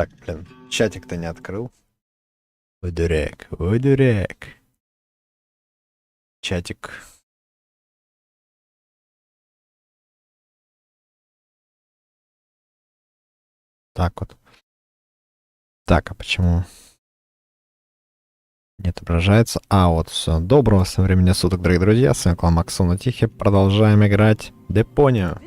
Так, блин, чатик-то не открыл. Ой, дурак, ой, дурак. Чатик. Так вот. Так, а почему не отображается? А, вот все. Доброго всем времени суток, дорогие друзья. С вами максон, утихи. Продолжаем играть Deponia.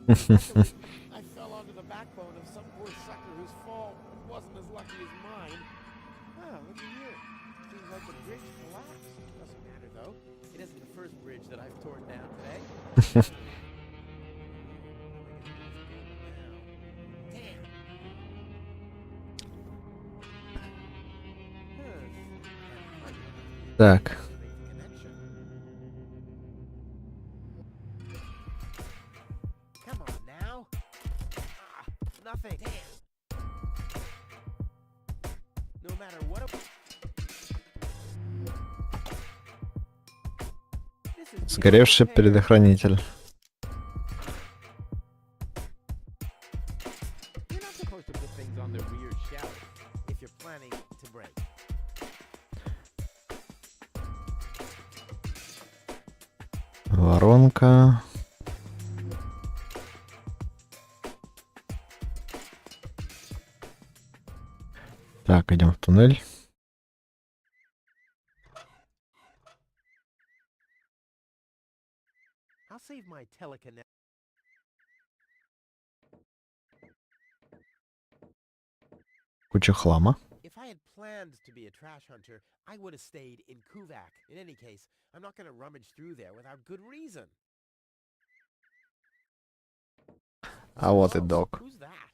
I fell onto the backbone of some poor sucker whose fall wasn't as lucky as mine. Ah, look at here. Seems like the bridge collapsed. Doesn't matter though. It isn't the first bridge that I've torn down today. Так. Сгоревший предохранитель. Воронка. Так, идем в туннель. Куча хлама. If I had planned to be a trash hunter, I would have stayed in Kuvak. In any case, I'm not going to rummage through there without good reason. А вот и док. Who's that?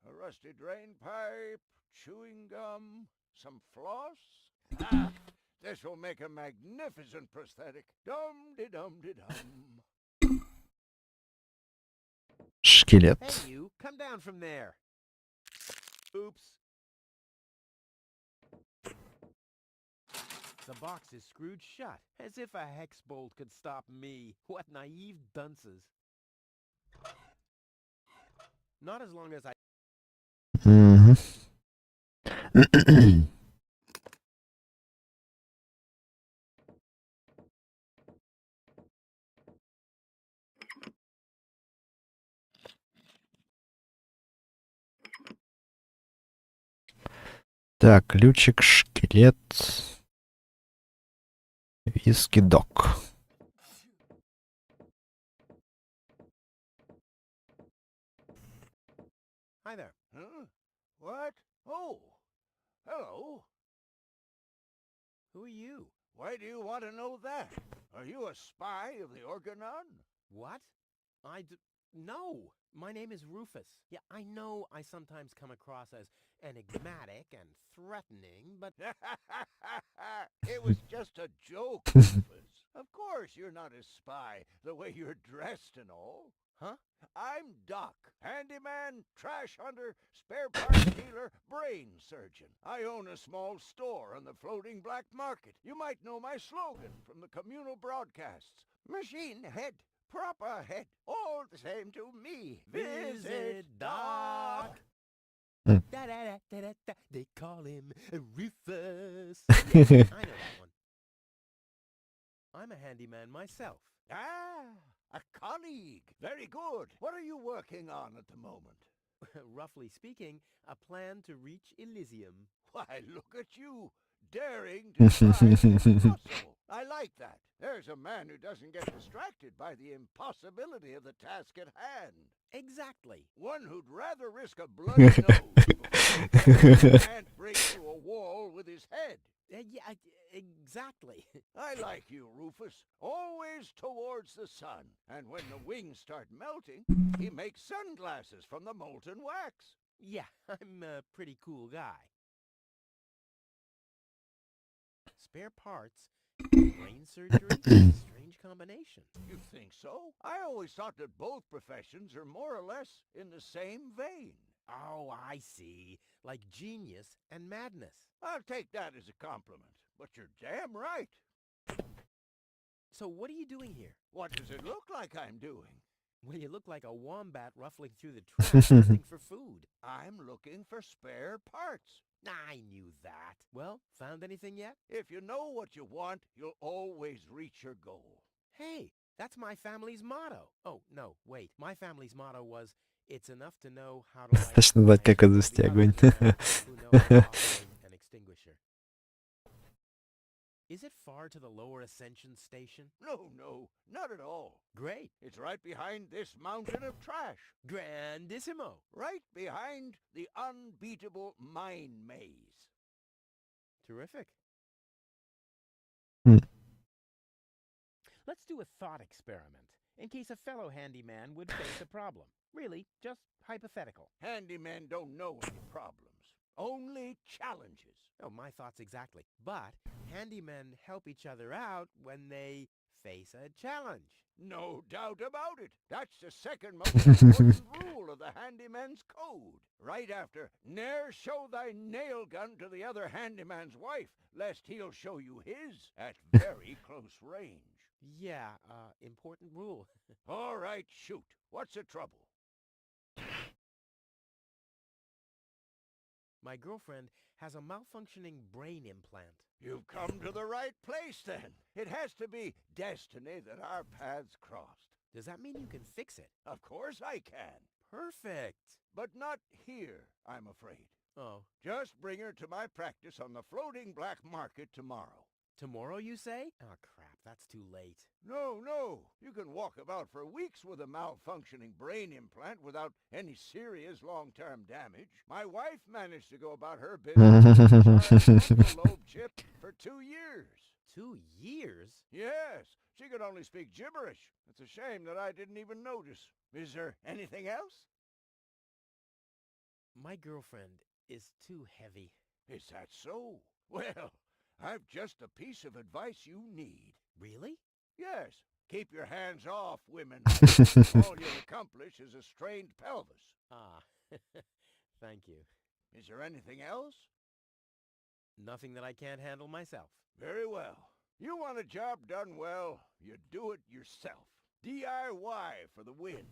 A rusty drain pipe, chewing gum, some floss. Ah, this will make a magnificent prosthetic. Dum-de-dum-de-dum. Шкелет. Hey, you, come down from there. Oops. The box is screwed shut, as if a hex bolt could stop me. What naive dunces. Not as long as I... Так, ключик, шкелет, виски, док. Hi there. Huh? What? Oh, hello. Who are you? Why do you want to know that? Are you a spy of the Organon? What? No. My name is Rufus. Yeah, I know I sometimes come across as enigmatic and threatening, but... It was just a joke, Rufus. Of course you're not a spy, the way you're dressed and all. Huh? I'm Doc, handyman, trash hunter, spare parts dealer, brain surgeon. I own a small store on the floating black market. You might know my slogan from the communal broadcasts. Machine head, proper head, all the same to me. Visit Doc. Da-da-da-da-da-da. They call him Rufus. Yeah, I know that one. I'm a handyman myself. Ah, a colleague. Very good. What are you working on at the moment? Roughly speaking, a plan to reach Elysium. Why, look at you. Daring to try the impossible. I like that. There's a man who doesn't get distracted by the impossibility of the task at hand. Exactly. One who'd rather risk a bloody nose before he can't break through a wall with his head. Yeah, exactly. I like you, Rufus. Always towards the sun. And when the wings start melting, he makes sunglasses from the molten wax. Yeah, I'm a pretty cool guy. Spare parts, brain surgery, strange combination. You think so? I always thought that both professions are more or less in the same vein. Oh, I see. Like genius and madness. I'll take that as a compliment, but you're damn right. So what are you doing here? What does it look like I'm doing? Well, you look like a wombat ruffling through the trash looking for food. I'm looking for spare parts. I knew that. Well, found anything yet? If you know what you want, you'll always reach your goal. Hey, that's my family's motto. Oh, no, wait. My family's motto was, it's enough to know how to light Точно знать, как fires, развести the огонь. others to know how to operate an extinguisher. Is it far to the lower ascension station? No, not at all. Great. It's right behind this mountain of trash. Grandissimo. Right behind the unbeatable mine maze. Terrific. Hmm. Let's do a thought experiment, in case a fellow handyman would face a problem. Really, just hypothetical. Handymen don't know any problems, only challenges. Oh, my thoughts exactly. But handymen help each other out when they face a challenge. No doubt about it. That's the second most important rule of the handyman's code. Right after, ne'er show thy nail gun to the other handyman's wife, lest he'll show you his at very close range. Yeah, important rule. All right, shoot. What's the trouble? My girlfriend has a malfunctioning brain implant. You've come to the right place, then. It has to be destiny that our paths crossed. Does that mean you can fix it? Of course I can. Perfect. But not here, I'm afraid. Oh, Just bring her to my practice on the floating black market tomorrow. tomorrow you say? Oh, crap, that's too late. No. You can walk about for weeks with a malfunctioning brain implant without any serious long-term damage. My wife managed to go about her business with a frontal lobe chip for 2 years. 2 years? Yes, she could only speak gibberish. It's a shame that I didn't even notice. Is there anything else? My girlfriend is too heavy. Is that so? Well, I've just the piece of advice you need. Really? Yes, keep your hands off women. All you'll accomplish is a strained pelvis. Ah, thank you. Is there anything else? Nothing that I can't handle myself. Very well. You want a job done well, you do it yourself. DIY for the win.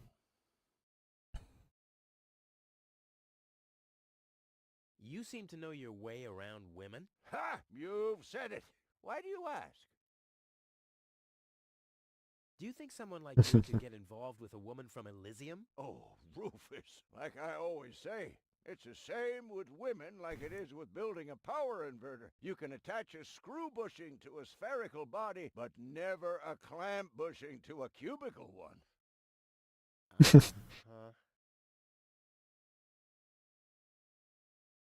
You seem to know your way around women. Ha! You've said it. Why do you ask? Do you think someone like you could get involved with a woman from Elysium? Oh, Rufus, like I always say, it's the same with women like it is with building a power inverter. You can attach a screw bushing to a spherical body, but never a clamp bushing to a cubical one.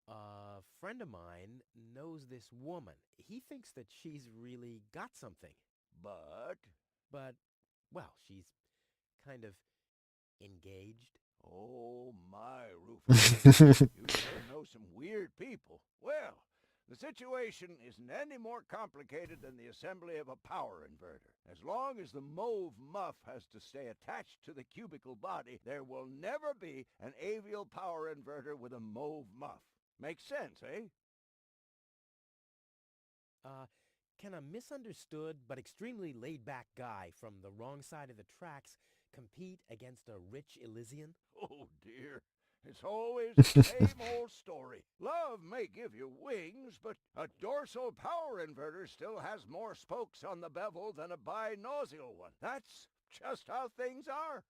A friend of mine knows this woman. He thinks that she's really got something. But, Well, she's kind of engaged. oh my, Rufus, you sure know some weird people. Well, the situation isn't any more complicated than the assembly of a power inverter. As long as the mauve muff has to stay attached to the cubical body, there will never be an avial power inverter with a mauve muff. Makes sense, eh? Can a misunderstood but extremely laid-back guy from the wrong side of the tracks compete against a rich Elysian? Oh, dear. It's always the same old story. Love may give you wings, but a dorsal power inverter still has more spokes on the bevel than a binocular one. That's just how things are.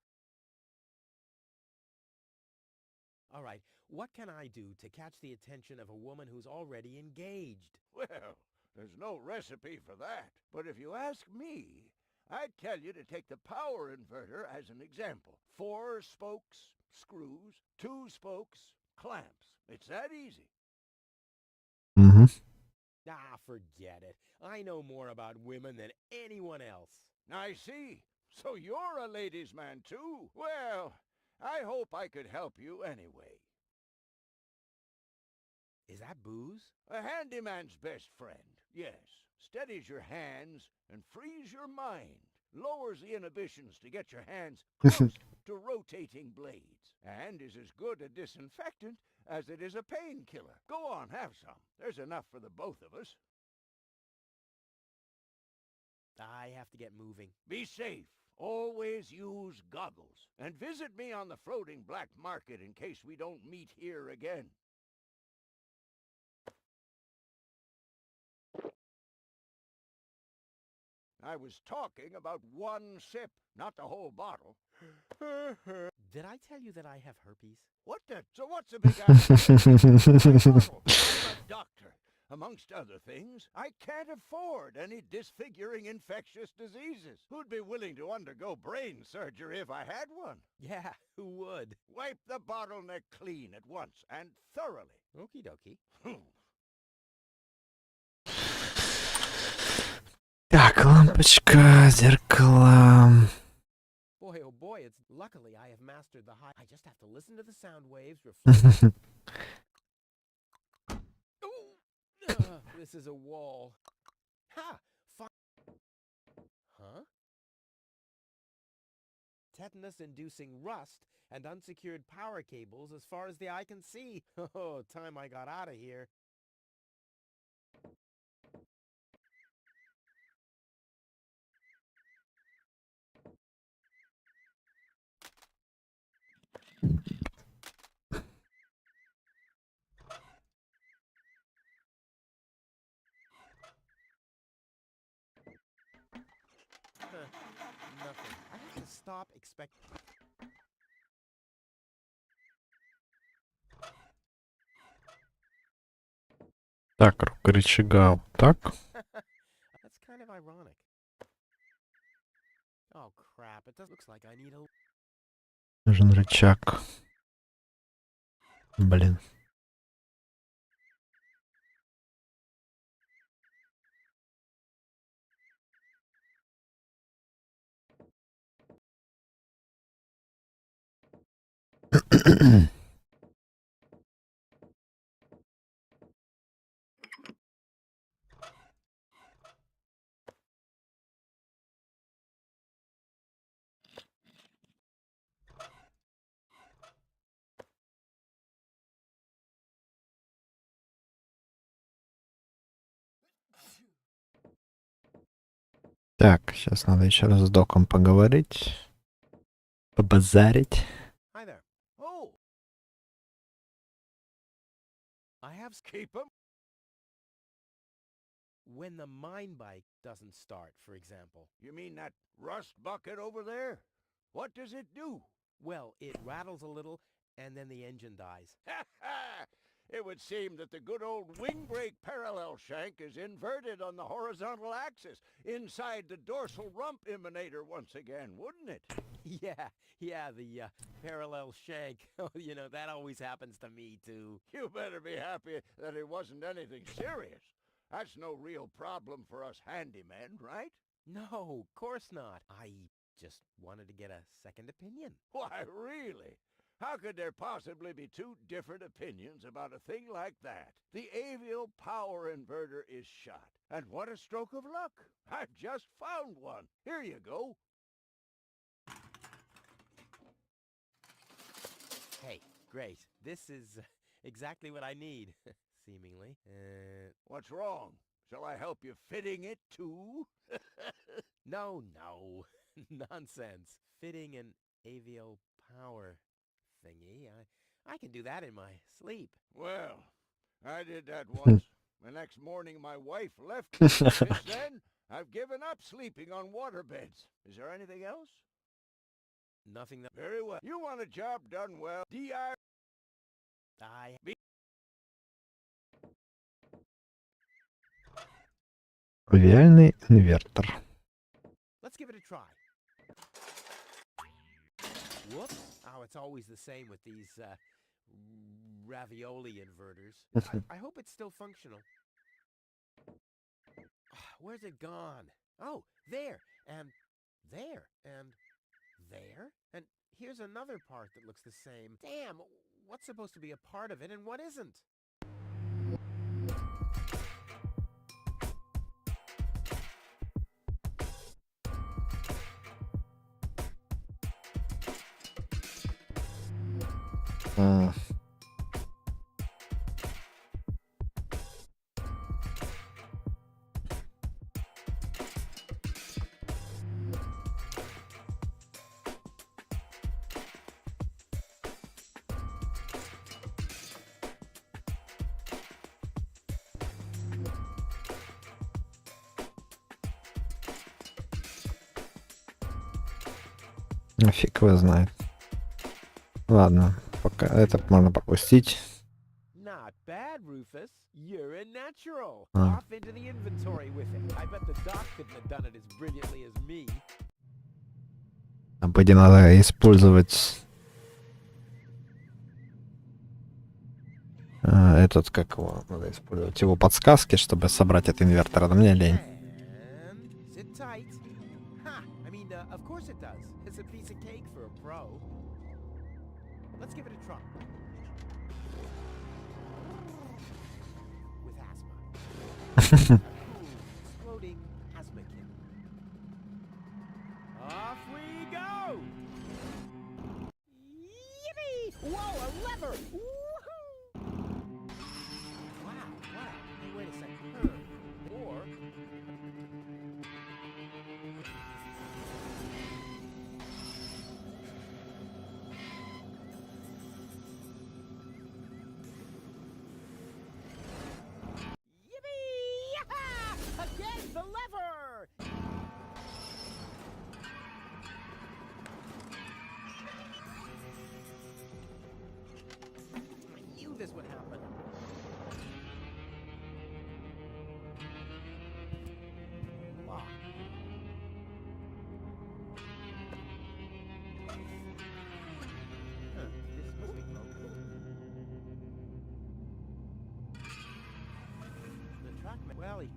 All right, what can I do to catch the attention of a woman who's already engaged? Well, there's no recipe for that. But if you ask me, I'd tell you to take the power inverter as an example. 4 spokes, screws, 2 spokes, clamps. It's that easy. Мгм. Ah, forget it. I know more about women than anyone else. I see. So you're a ladies' man too? Well, I hope I could help you anyway. Is that booze? A handyman's best friend, yes. Steadies your hands and frees your mind. Lowers the inhibitions to get your hands close to rotating blades. And is as good a disinfectant as it is a painkiller. Go on, have some. There's enough for the both of us. I have to get moving. Be safe. Always use goggles. And visit me on the floating black market in case we don't meet here again. I was talking about one sip, not the whole bottle. Did I tell you that I have herpes? What the? So what's the big idea? I'm a doctor. Amongst other things, I can't afford any disfiguring infectious diseases. Who'd be willing to undergo brain surgery if I had one? Yeah, who would? Wipe the bottleneck clean at once and thoroughly. Okie dokie. Так, лампочка, зеркала. Boy, oh boy, it's luckily I have mastered the high. I just have to listen to the sound waves reflect. This is a wall. Ha! Huh? Tetanus-inducing rust and unsecured power cables as far as the eye can see. Oh, time I got out of here. Nothing. I have to stop expecting. Так, рука рычага вот так. That's kind of ironic. Oh crap, it does looks like I need a... Нужен рычаг. Блин. Так, сейчас надо еще раз с доком поговорить. Побазарить. Hi there. Oh! I have... Keep 'em. When the mine bike doesn't start, for example. You mean that rust bucket over there? What does it do? Well, it rattles a little, and then the engine dies. Ha ha! It would seem that the good old wing brake parallel shank is inverted on the horizontal axis, inside the dorsal rump emanator once again, wouldn't it? Yeah, the parallel shank. Oh, you know, that always happens to me, too. You better be happy that it wasn't anything serious. That's no real problem for us handymen, right? No, of course not. I just wanted to get a second opinion. Why, really? How could there possibly be two different opinions about a thing like that? The avial power inverter is shot. And what a stroke of luck. I've just found one. Here you go. Hey, great. This is exactly what I need, seemingly. What's wrong? Shall I help you fitting it too? No. Nonsense. Fitting an avial power thingy. I can do that in my sleep. Well, I did that once. The next morning my wife left me. Since then, I've given up sleeping on waterbeds. Is there anything else? Nothing that... Very well. You want a job done well. DR... I... Идеальный инвертор. Let's give it a try. Whoops. Oh, it's always the same with these, ravioli inverters. I hope it's still functional. Where's it gone? Oh, there, and there, and there, and here's another part that looks the same. Damn, what's supposed to be a part of it and what isn't? М. Фиг его знает. Ладно, пока это можно пропустить. Not bad, Rufus. You're a natural. Ah. Off into the inventory with it. I bet the doc couldn't have done it as brilliantly as me. Там, по идее, надо использовать этот, как его, надо использовать его подсказки, чтобы собрать этот инвертор, а мне лень. And sit tight. Ha! I mean, of course it does. It's a piece of cake for a pro. Let's give it a try. With asthma. Exploding asthma kit. Off we go! Yippee! Whoa, a lever! Woohoo! Wow, wow. Hey, wait a second. Or... Yippee! Yaha! Again, the lever! I knew this would happen. Lock. Huh, this must be broken. The track well, he...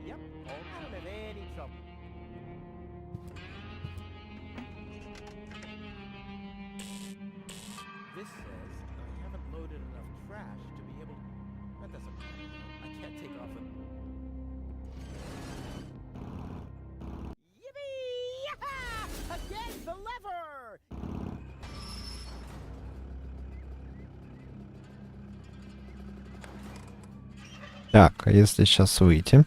Yep, I don't have any trouble. This says I haven't loaded enough trash to be able... That doesn't matter. I can't take off a... Yippee! Yaha! Again, the lever! Так, а если сейчас выйти?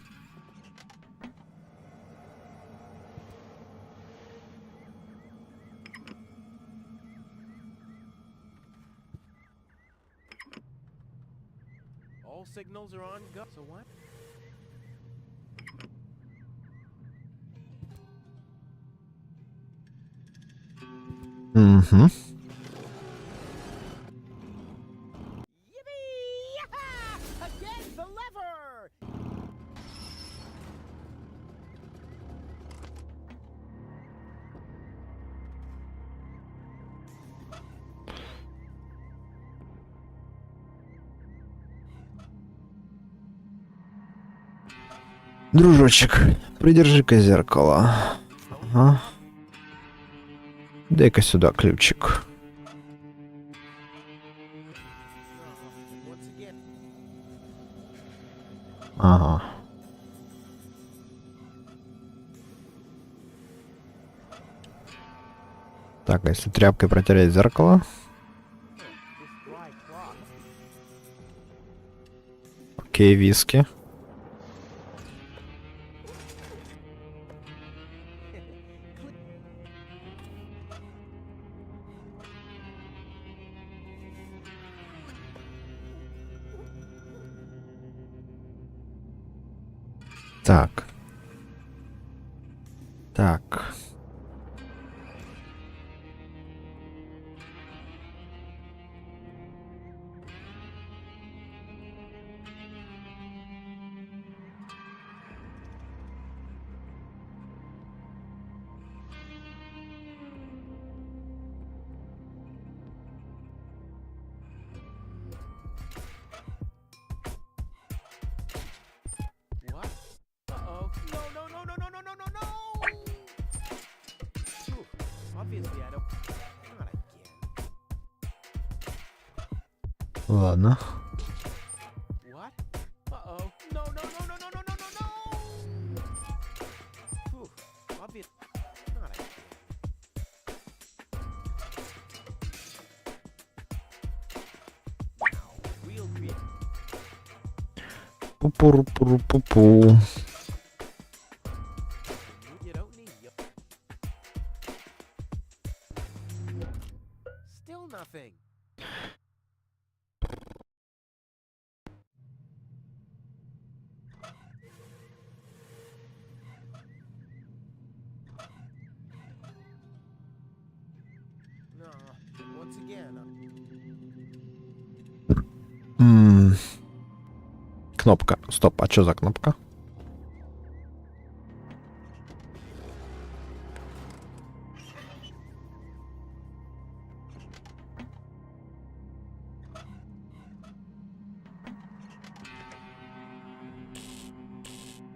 All signals are on go. So what? Угу. Yippee! Yaha! Again, the lever! Дружочек, придержи-ка зеркало. Ага. Дай-ка сюда ключик. Once again. Ага. Так, а если тряпкой протереть зеркало? This dry cloth. Окей, виски. Так. Так. Ладно. What? Uh-oh. No, no, no, no, no, no, no, no, no! Whew. Obvious. Not a Wow. Real creative. Пу-пу-ру-пу-ру-пу-пу. You don't need yo. Still nothing. No. Once again. Кнопка. Стоп, а что за кнопка?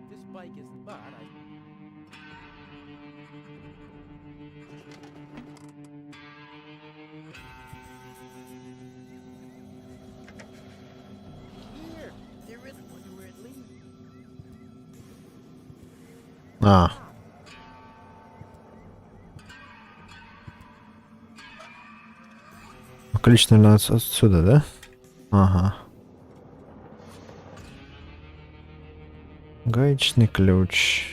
This bike isn't bad. Here, there really wonder where it leads. А. Ключ, наверное, отсюда, да? Ага. Гаечный ключ.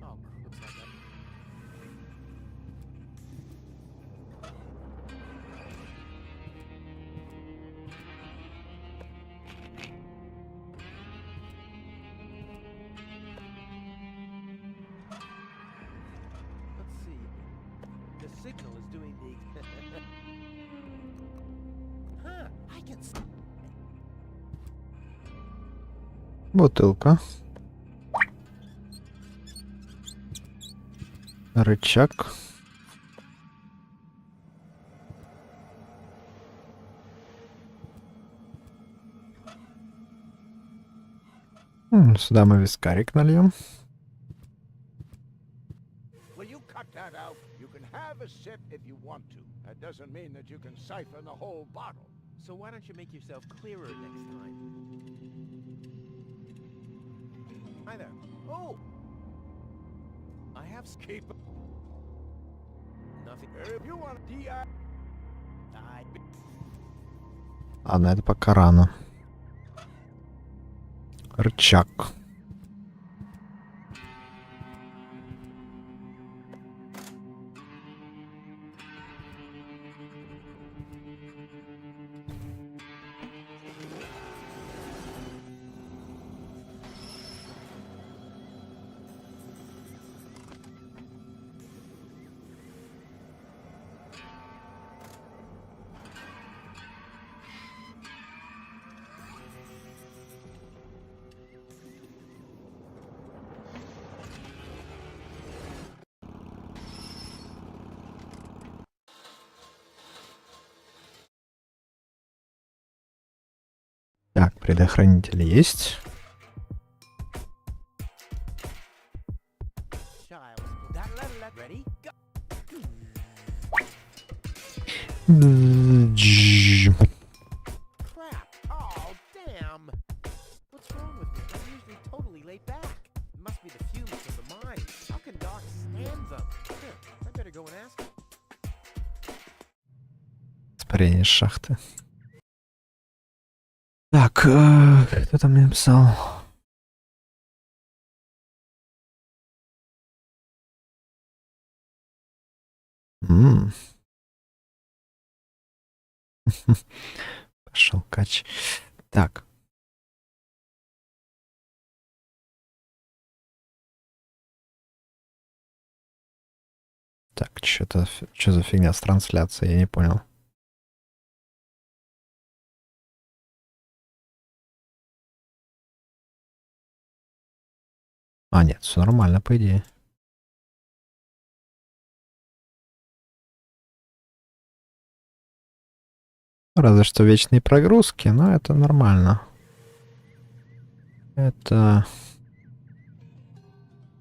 Oh, looks like that. Let's see. The signal is doing the. Huh? I can. Бутылка. Рычаг. Сюда мы вискарик нальем. Will you cut that out? You can have a sip if you want to. That doesn't mean that you can siphon the whole bottle. So why don't you make yourself clearer next time? Hi there. Oh! I have Keep nothing. if you want DI. Ладно, это пока рано. Рычаг. Так, предохранитель есть. Child. Ready? Go. Crap. Oh, damn. What's wrong with me? I'm usually totally laid back. It must be the fumes of the mine. How can Doc stand them? Here, I better go and ask him. Испарение из шахты. Так, кто там мне написал? Пошел кач. Так. Так, что за фигня с трансляцией, я не понял. А, нет, все нормально, по идее. Разве что вечные прогрузки, но это нормально. Это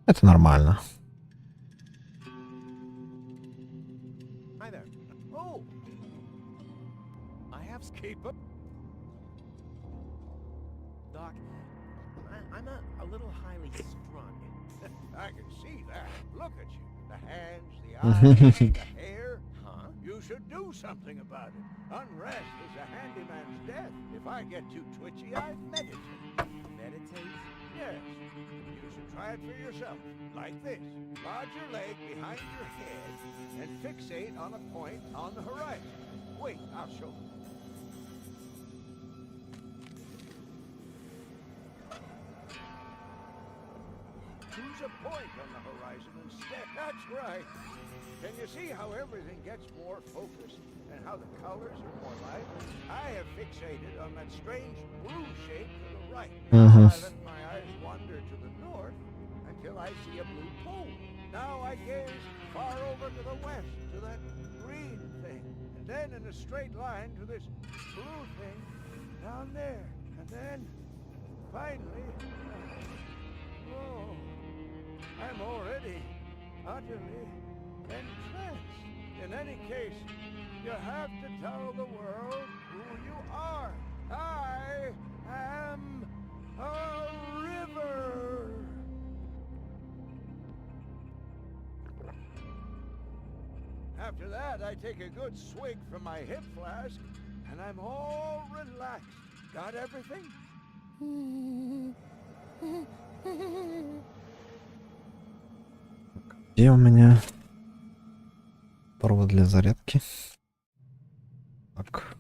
Это нормально. Hi there. Oh! I have escape. Doc, I'm a little highly strung. I can see that. Look at you. The hands, the eyes, the hair. Huh? You should do something about it. Unrest is a handyman's death. If I get too twitchy, I meditate. Meditate? Yes. You should try it for yourself. Like this. Lodge your leg behind your head and fixate on a point on the horizon. Wait, I'll show you. Choose a point on the horizon instead. That's right. Can you see how everything gets more focused and how the colors are more lively? I have fixated on that strange blue shape to the right. Mhm. I let my eyes wander to the north until I see a blue pole. Now I gaze far over to the west to that green thing, and then in a straight line to this blue thing down there, and then finally, oh, I'm already utterly entranced. In any case, you have to tell the world who you are. I am a river. After that, I take a good swig from my hip flask, and I'm all relaxed. Got everything? Где у меня провод для зарядки? Так.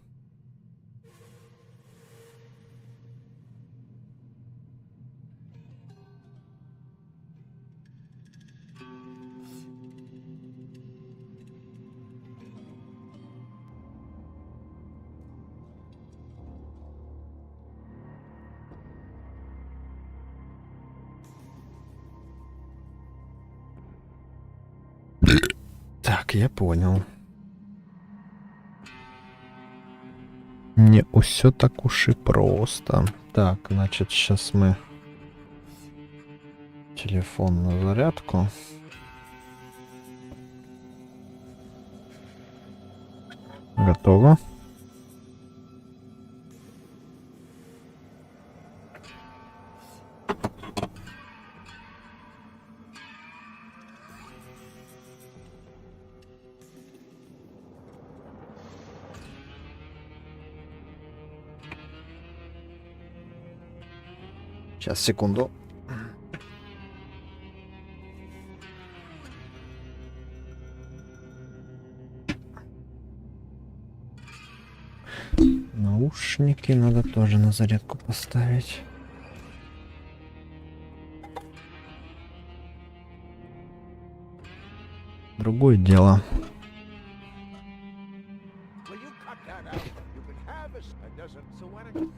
Так, я понял. Не усё так уж и просто. Так, значит, сейчас мы телефон на зарядку. Готово. Сейчас, секунду. Наушники надо тоже на зарядку поставить. Другое дело. Will you cut that out? You can have a dozen. So why don't you...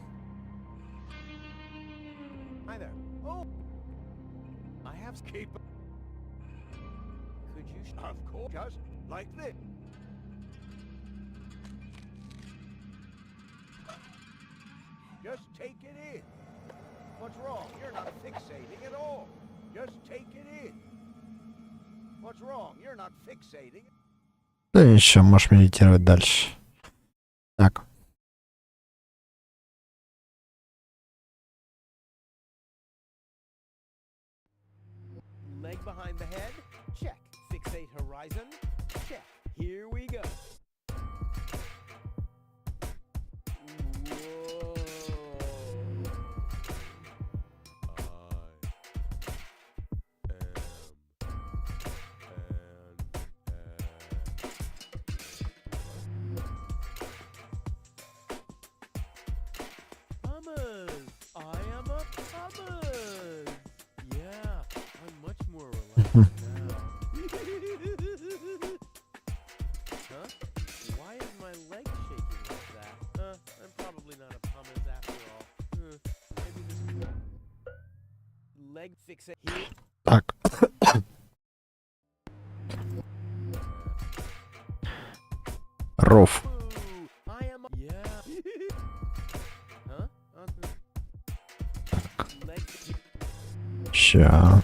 Hi there. Oh! I have escape. Could you... Of course, just like this. Just take it in. What's wrong? You're not fixating at all. Just take it in. What's wrong? You're not fixating. Да еще можешь медитировать дальше. Так. Leg behind the head? Check. Fixate horizon? Check. Here we go. Whoa. I am a puppet. Yeah, I'm much more relaxed now. Huh? Why is my leg shaking like that? I'm probably not a puppet after all. Maybe this leg fix it here. Так. Ров. I am a... Yeah. Huh? Leg... Ща.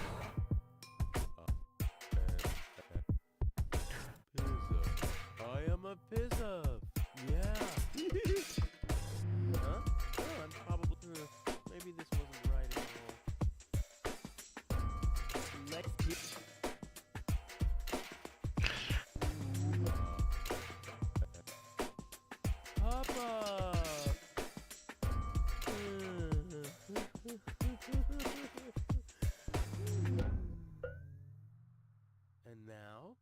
And now?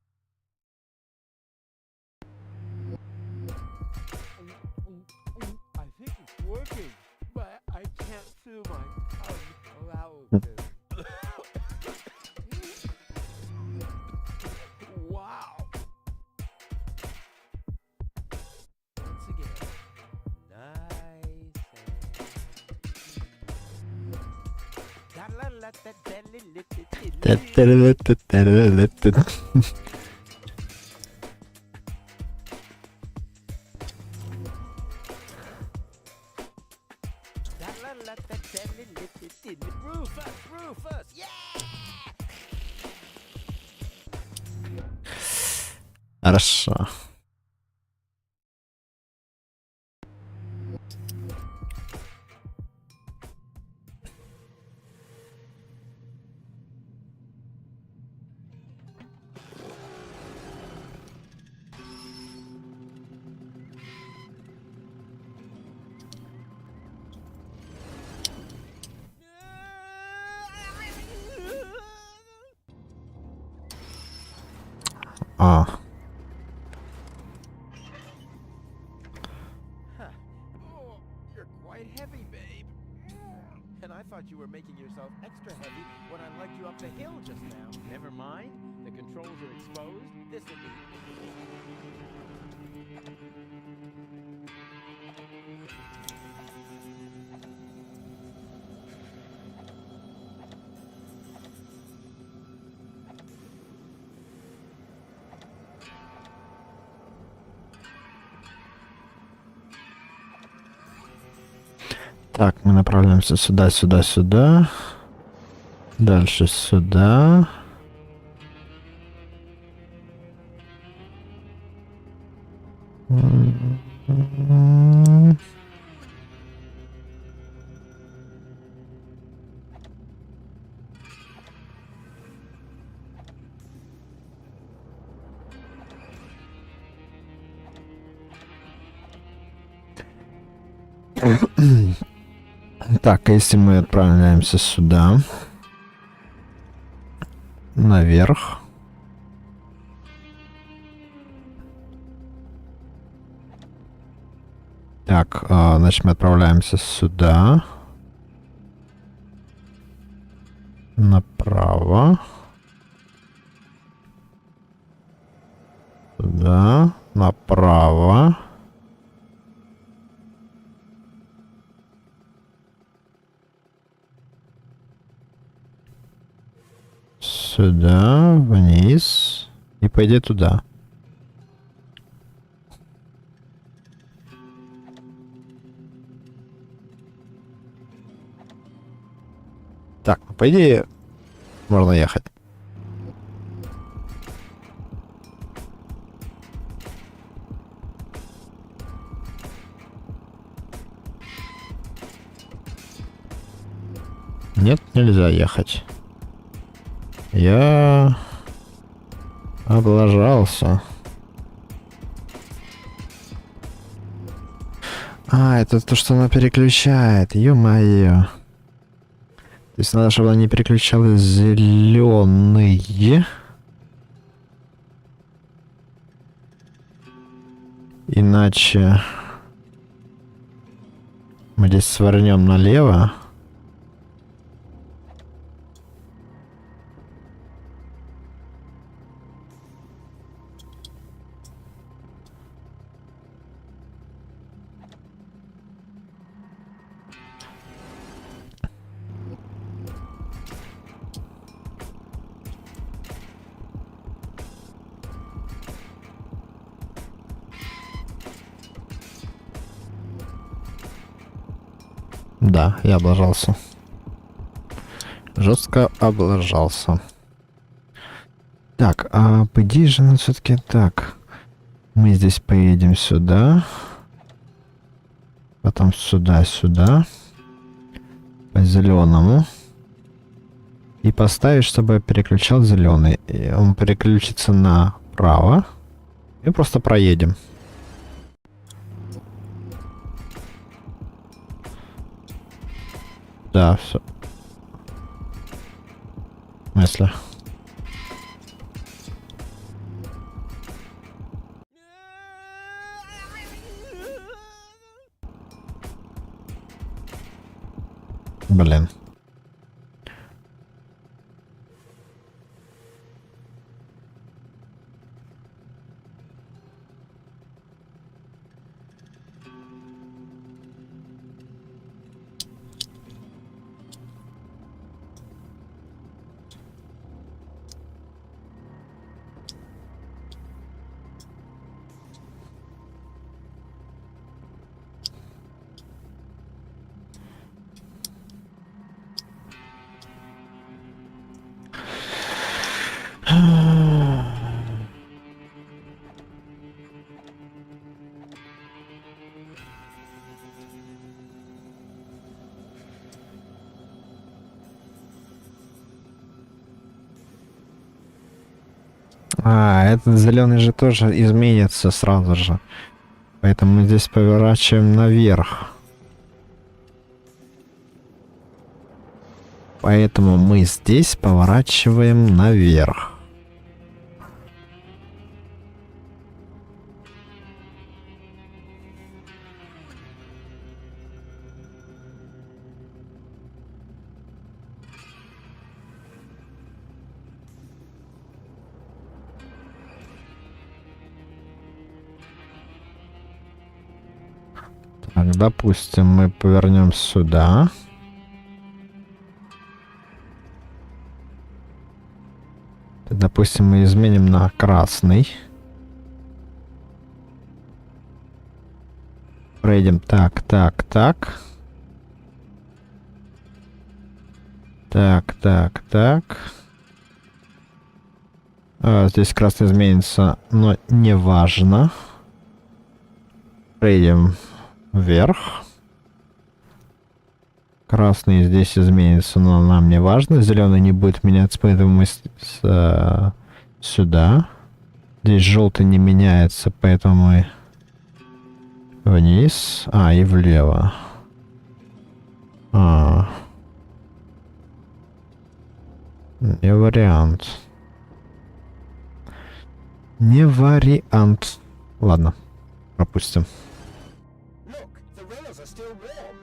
I think it's working, but I can't feel my tongue allow it. Wow. Once again, Rufus, yeah! Хорошо. А, Oh, you're quite heavy, babe. And I thought you were making yourself extra heavy when I lugged you up the hill just now. Never mind. The controls are exposed. This'll be... так, мы направляемся сюда, сюда, сюда. Дальше сюда. Так, а если мы отправляемся сюда, наверх, так, значит, мы отправляемся сюда, направо, сюда, направо. Сюда, вниз и пойди туда. Так, ну, по идее, можно ехать. Нет, нельзя ехать. Я облажался. А, это то, что она переключает. Ё-моё. То есть надо, чтобы она не переключала зеленые. Иначе мы здесь свернем налево. Да, я облажался. Жестко облажался. Так, а по идее же нам все-таки так. Мы здесь поедем сюда. Потом сюда, сюда. По зеленому. И поставить, чтобы переключал зеленый. И он переключится направо. И просто проедем. Да, все. В смысле? Блин. А, этот зеленый же тоже изменится сразу же. Поэтому мы здесь поворачиваем наверх. Поэтому мы здесь поворачиваем наверх. Так, допустим, мы повернем сюда. Допустим, мы изменим на красный. Пройдем так, так, так. Так, так, так. А, здесь красный изменится, но не важно. Пройдем вверх. Красный здесь изменится, но нам не важно. Зеленый не будет меняться, поэтому мы сюда. Здесь желтый не меняется, поэтому мы вниз. А, и влево. А. Не вариант. Не вариант. Ладно, пропустим. Look, the rails are still warm.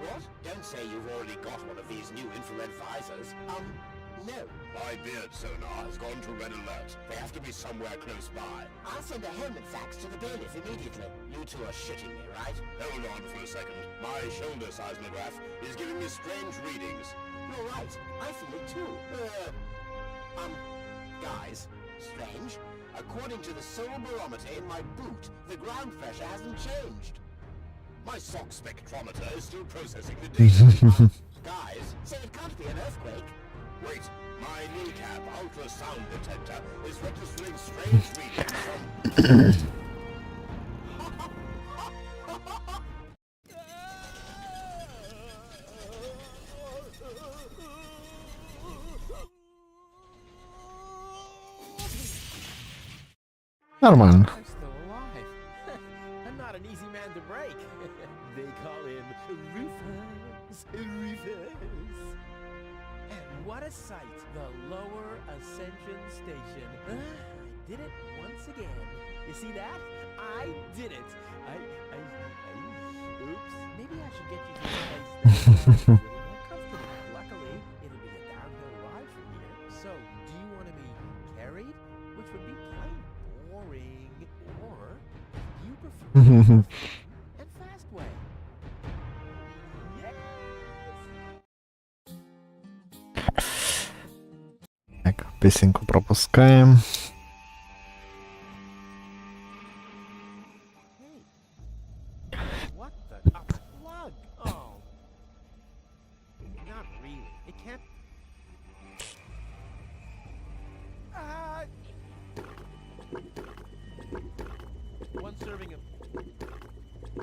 What? Don't say you've already got one of these new infrared visors. No. My beard sonar has gone to red alert. They have to be somewhere close by. I'll send a helmet fax to the bailiff immediately. You two are shitting me, right? Hold on for a second. My shoulder seismograph is giving me strange readings. You're right. I feel it too. Guys, strange. According to the soul barometer in my boot, the ground pressure hasn't changed. My sock spectrometer is still processing the data. Guys, say it can't be an earthquake. Wait, my kneecap ultrasound detector is registering strange readings from... Нормально. I'm still alive. I'm not an easy man to break. They call him Rufus. Rufus. And what a sight. The lower ascension station. I did it once again. You see that? I did it. Oops. Maybe I should get you to a place that's a little more comfortable. Luckily, it'll be a downhill ride from here. So, do you want to be carried? Which would be plain boring. Or, you prefer the and fast way. Yes! Так, песенку пропускаем. Hey. What the? A plug? Oh. Not really. It can't... One serving of...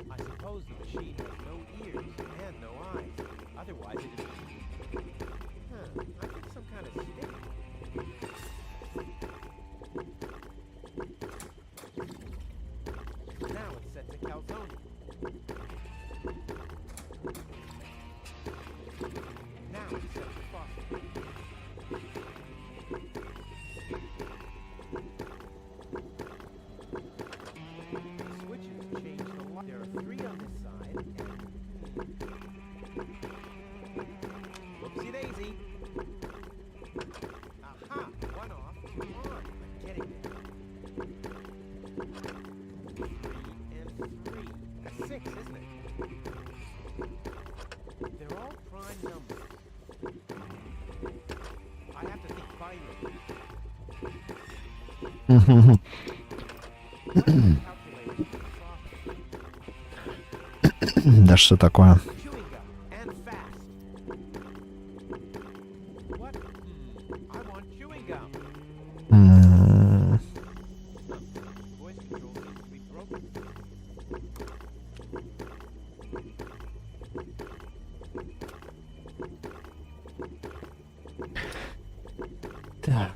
I suppose the machine has no ears and no eyes. Otherwise it is... I think some kind of stick. Now it's set to calzone. Now it's set to faucet. The switches change the light. There are 3 on this side. getting there. 3 and 3. That's 6, isn't it? They're all prime numbers. I have to think finally. What is calculated software? Да что такое? Chewing gum and fast. What? I want chewing gum. Voice control seems to be broken. Так.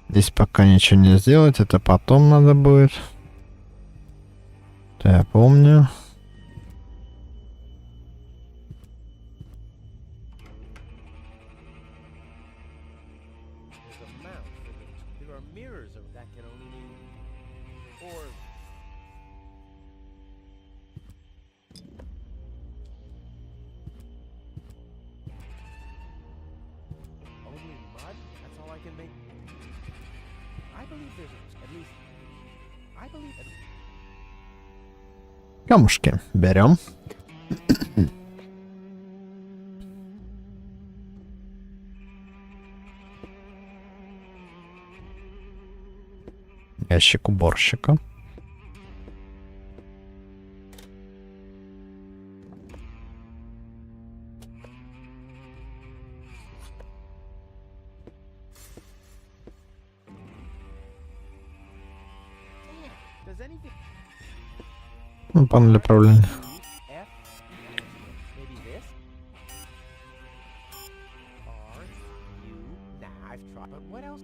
Здесь пока ничего не сделать, это потом надо будет. Это я помню. There's a mount for the... There are mirrors that can only mean... Or... Only mud? That's all I can make? I believe there's at least... I believe... Камушки берем. Ящик уборщика. Does anything... Ну, панель управления. F? Maybe this? R? U? Nah, I've tried. But what else?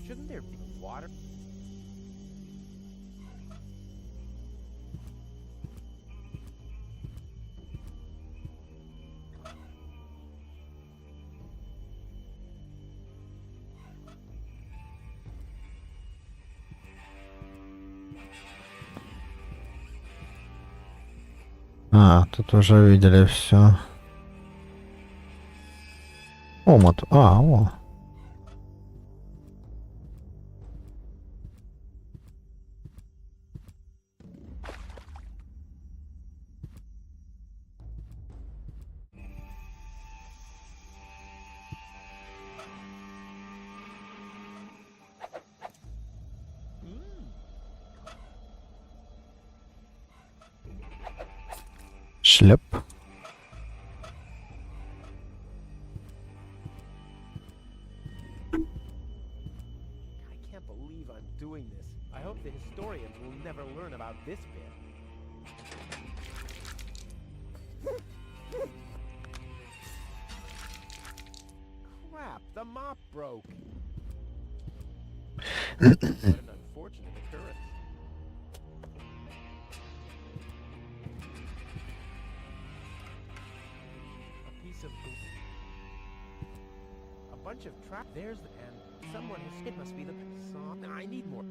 Shouldn't there be water? А, тут уже видели все. Омут. А, о. Шлеп. I can't believe I'm doing this. I hope the historians will never learn about this bit. Crap, the mop broke. What an unfortunate occurrence. A piece of... A bunch of trap... There's the... And someone has... It must be the... Saw... I need more.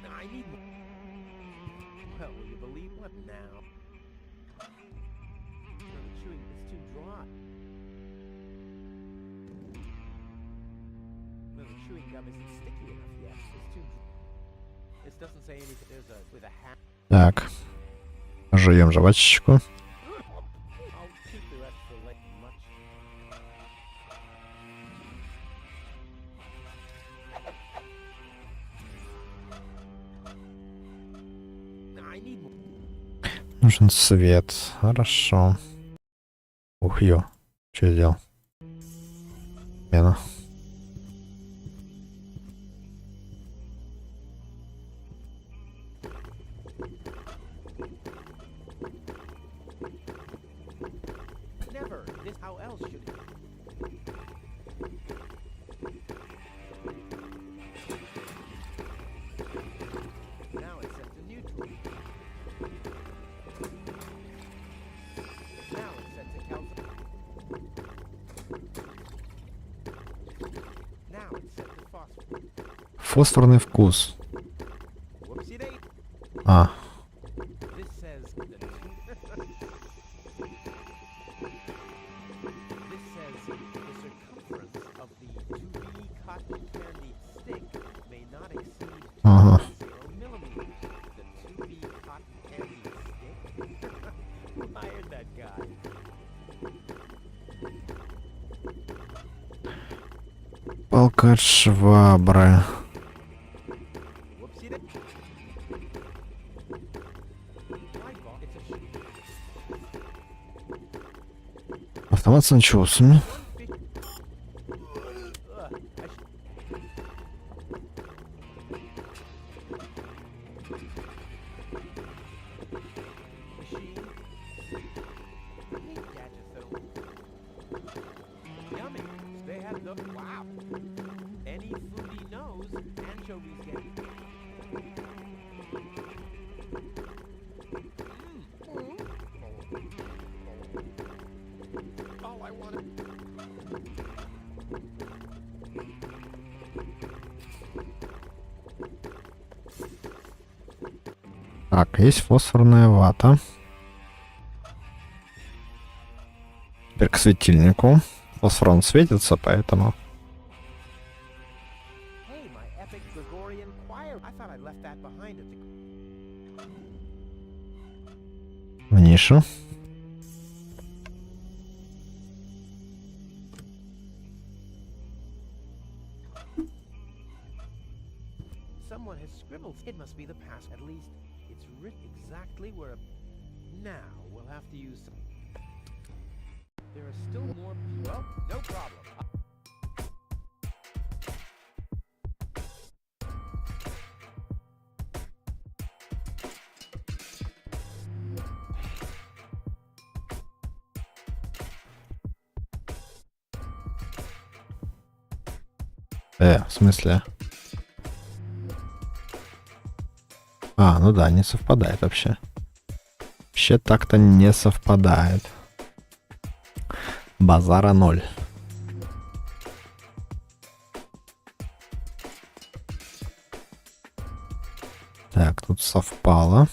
I need more. Well, will you believe what now? No, the chewing... It's too dry. No, the chewing gum isn't sticky enough yet. It's too... This doesn't say anything. There's a... With a hat... Так. Жуем жвачечку. I'll keep the rest for later. Much. I need more. Нужен свет. Хорошо. Ух, ё. Что я сделал? Мена. How else should it? Now it's set to neutral. Now it's set to calcium. Now it's set to phosphorus. Фосфорный вкус. Whoopsie day. А, This says the This says the circumference of the 2B cotton candy stick may not exceed ага. 0 millimeters. The 2B cotton candy stick? Who hired that guy? Палка от швабры. Whoopsie day. It's a Автомат с анчоусами. Yummy. They have the wow. Any foodie knows anchovies get. All I wanted. Так, есть фосфорная вата. Теперь к светильнику. Фосфор он светится, поэтому... Hey, my epic Gregorian choir. I thought I left that behind at the. В нишу. Someone has scribbled. It must be the past. At least it's written exactly where. Now we'll have to use some. There are still more. Well, no problem. В смысле? А, ну да, не совпадает вообще. Вообще так-то не совпадает. Базара 0. Так, тут совпало.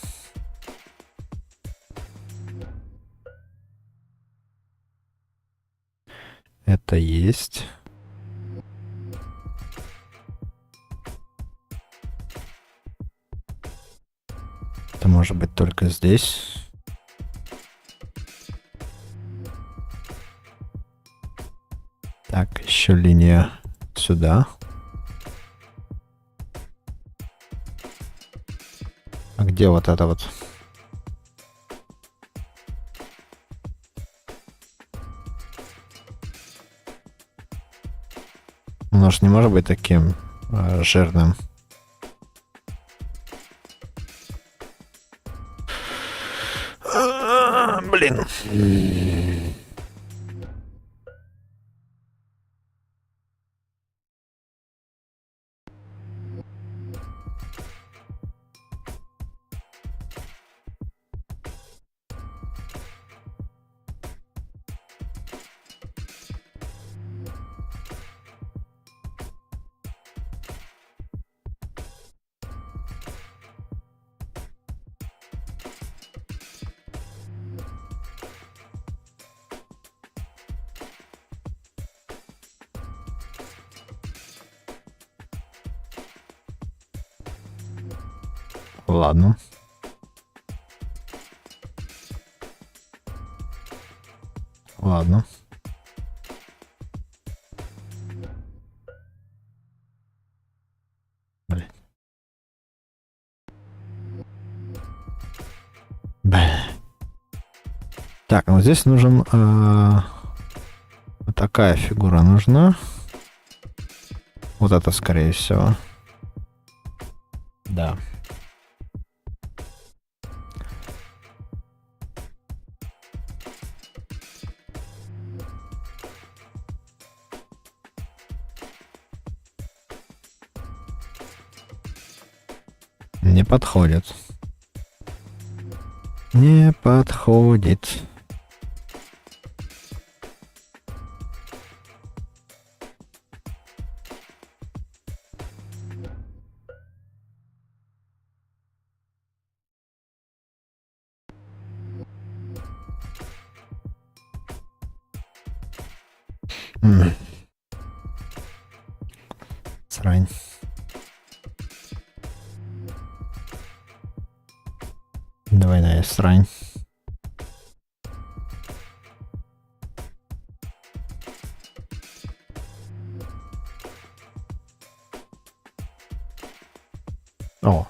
Это есть. Это может быть только здесь. Так, еще линия сюда. А где вот это вот? Оно же не может быть таким жирным. Блин. Ладно. Ладно. Блин. Так, ну здесь нужен... вот такая фигура нужна. Вот это, скорее всего. Да. Не подходит. Не подходит. Срань. Двойная срань. О.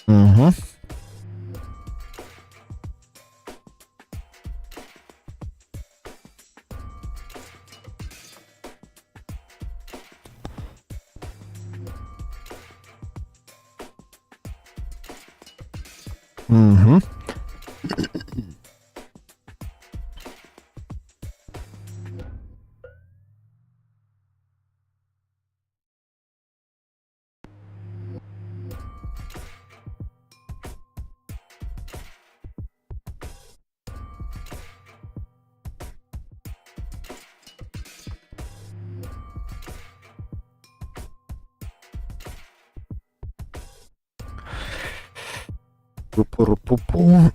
Угу. Угу. Пу-пу-пу-пу.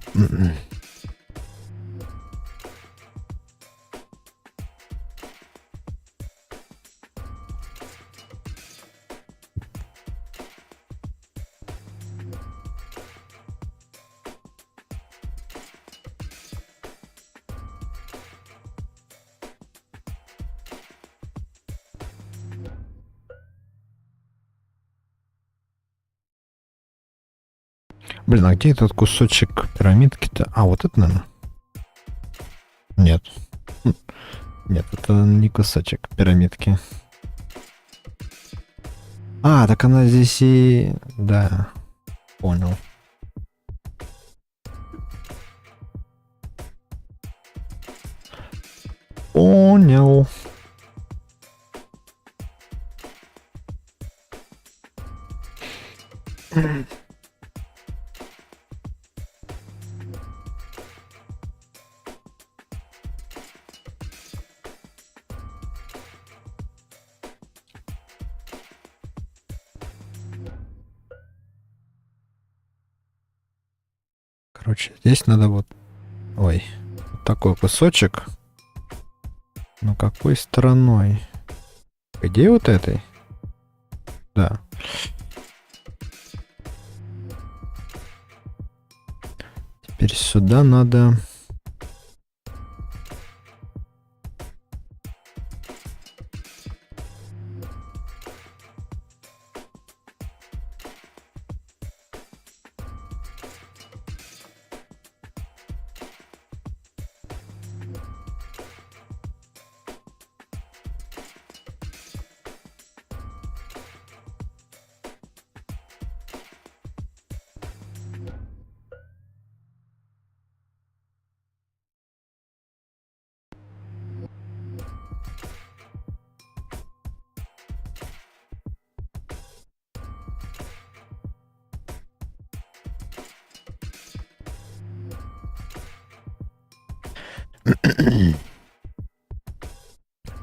Блин, а где этот кусочек пирамидки-то? А, вот это, наверное? Нет. Нет, это не кусочек пирамидки. А, так она здесь и... Да, понял. Понял. Короче, здесь надо вот... Ой, вот такой кусочек. Но какой стороной? Где вот этой? Да. Теперь сюда надо...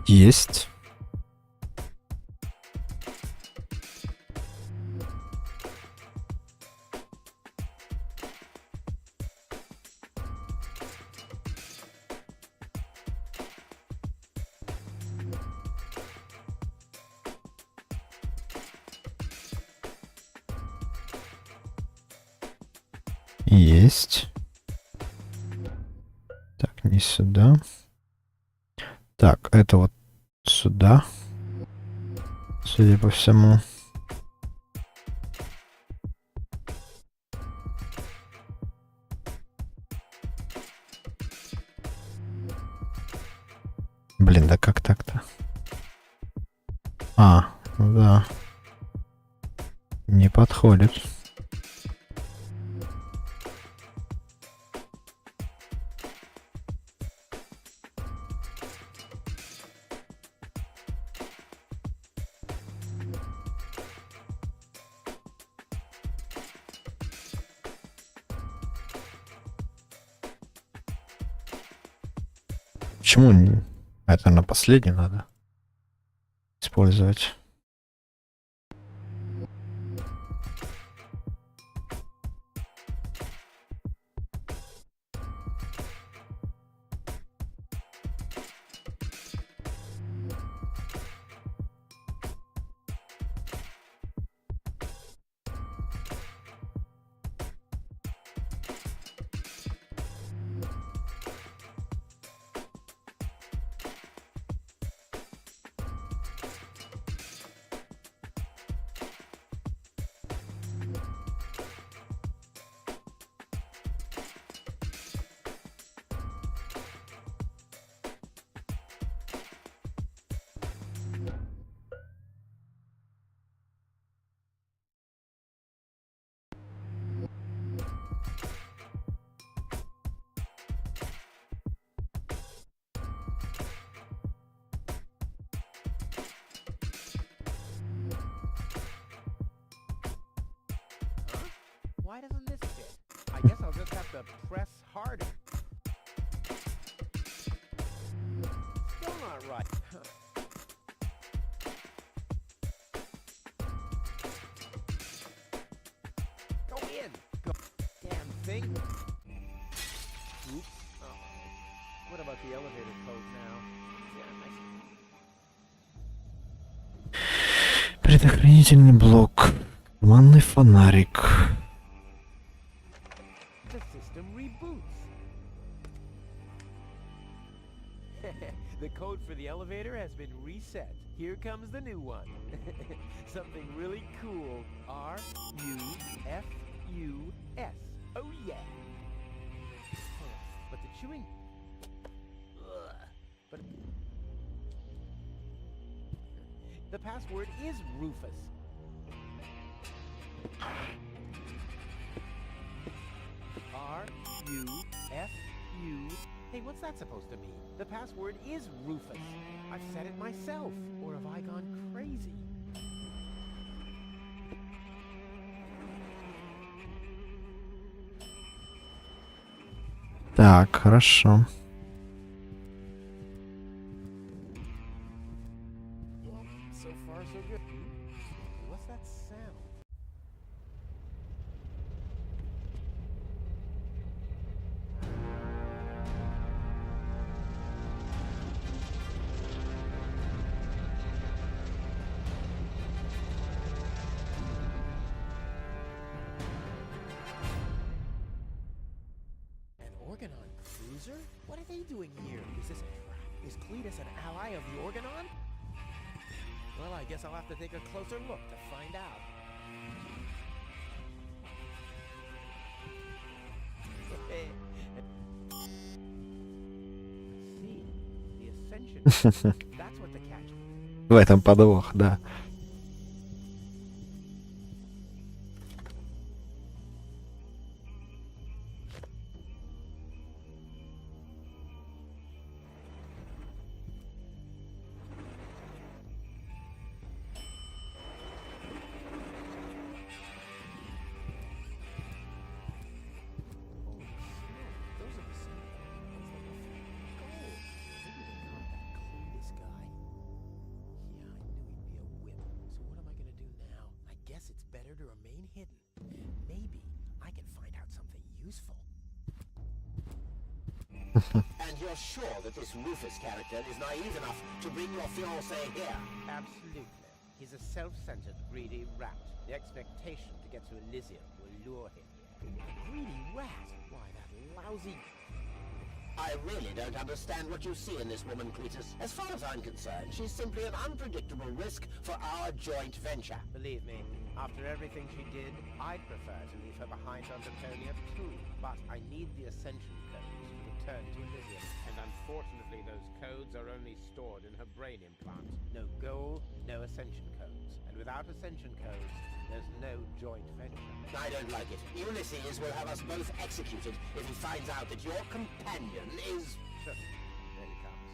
Есть. Есть. не сюда. Так, это вот сюда. Судя по всему. Блин, да как так-то? А, ну да. Не подходит. Почему не... Это на последний надо использовать. Why doesn't this fit? I guess I'll just have to press harder. Still not right. Go in. Go. Damn thing. Oops. Oh. What about the elevator code now? Yeah, Предохранительный блок. Манный фонарик. The system reboots. The code for the elevator has been reset. Here comes the new one. Something really cool. R-U-F-U-S. Oh yeah. But the chewing... Ugh. But... The password is Rufus. R-U-F-U... Hey, what's that supposed to mean? The password is Rufus. I've said it myself. Or have I gone crazy? Так, хорошо. Well, so far so good. What's that sound? An Organon cruiser? What are they doing here? Is this a trap? Is Cletus an ally of the Organon? Well, I guess I'll have to take a closer look to find out. See, the Ascension. That's what the catch. В этом подвох, да. And you're sure that this Rufus character is naive enough to bring your fiancé here? Absolutely. He's a self-centered, greedy rat. The expectation to get to Elysium will lure him here. A greedy rat? Why, that lousy... I really don't understand what you see in this woman, Cletus. As far as I'm concerned, she's simply an unpredictable risk for our joint venture. Believe me, after everything she did, I'd prefer to leave her behind on Deponia too. But I need the Ascension codes to return to Elysium. And unfortunately, those codes are only stored in her brain implant. No goal, no Ascension codes. And without Ascension codes, there's no joint venture. I don't like it. Ulysses will have us both executed if he finds out that your companion is... Sure. There he comes.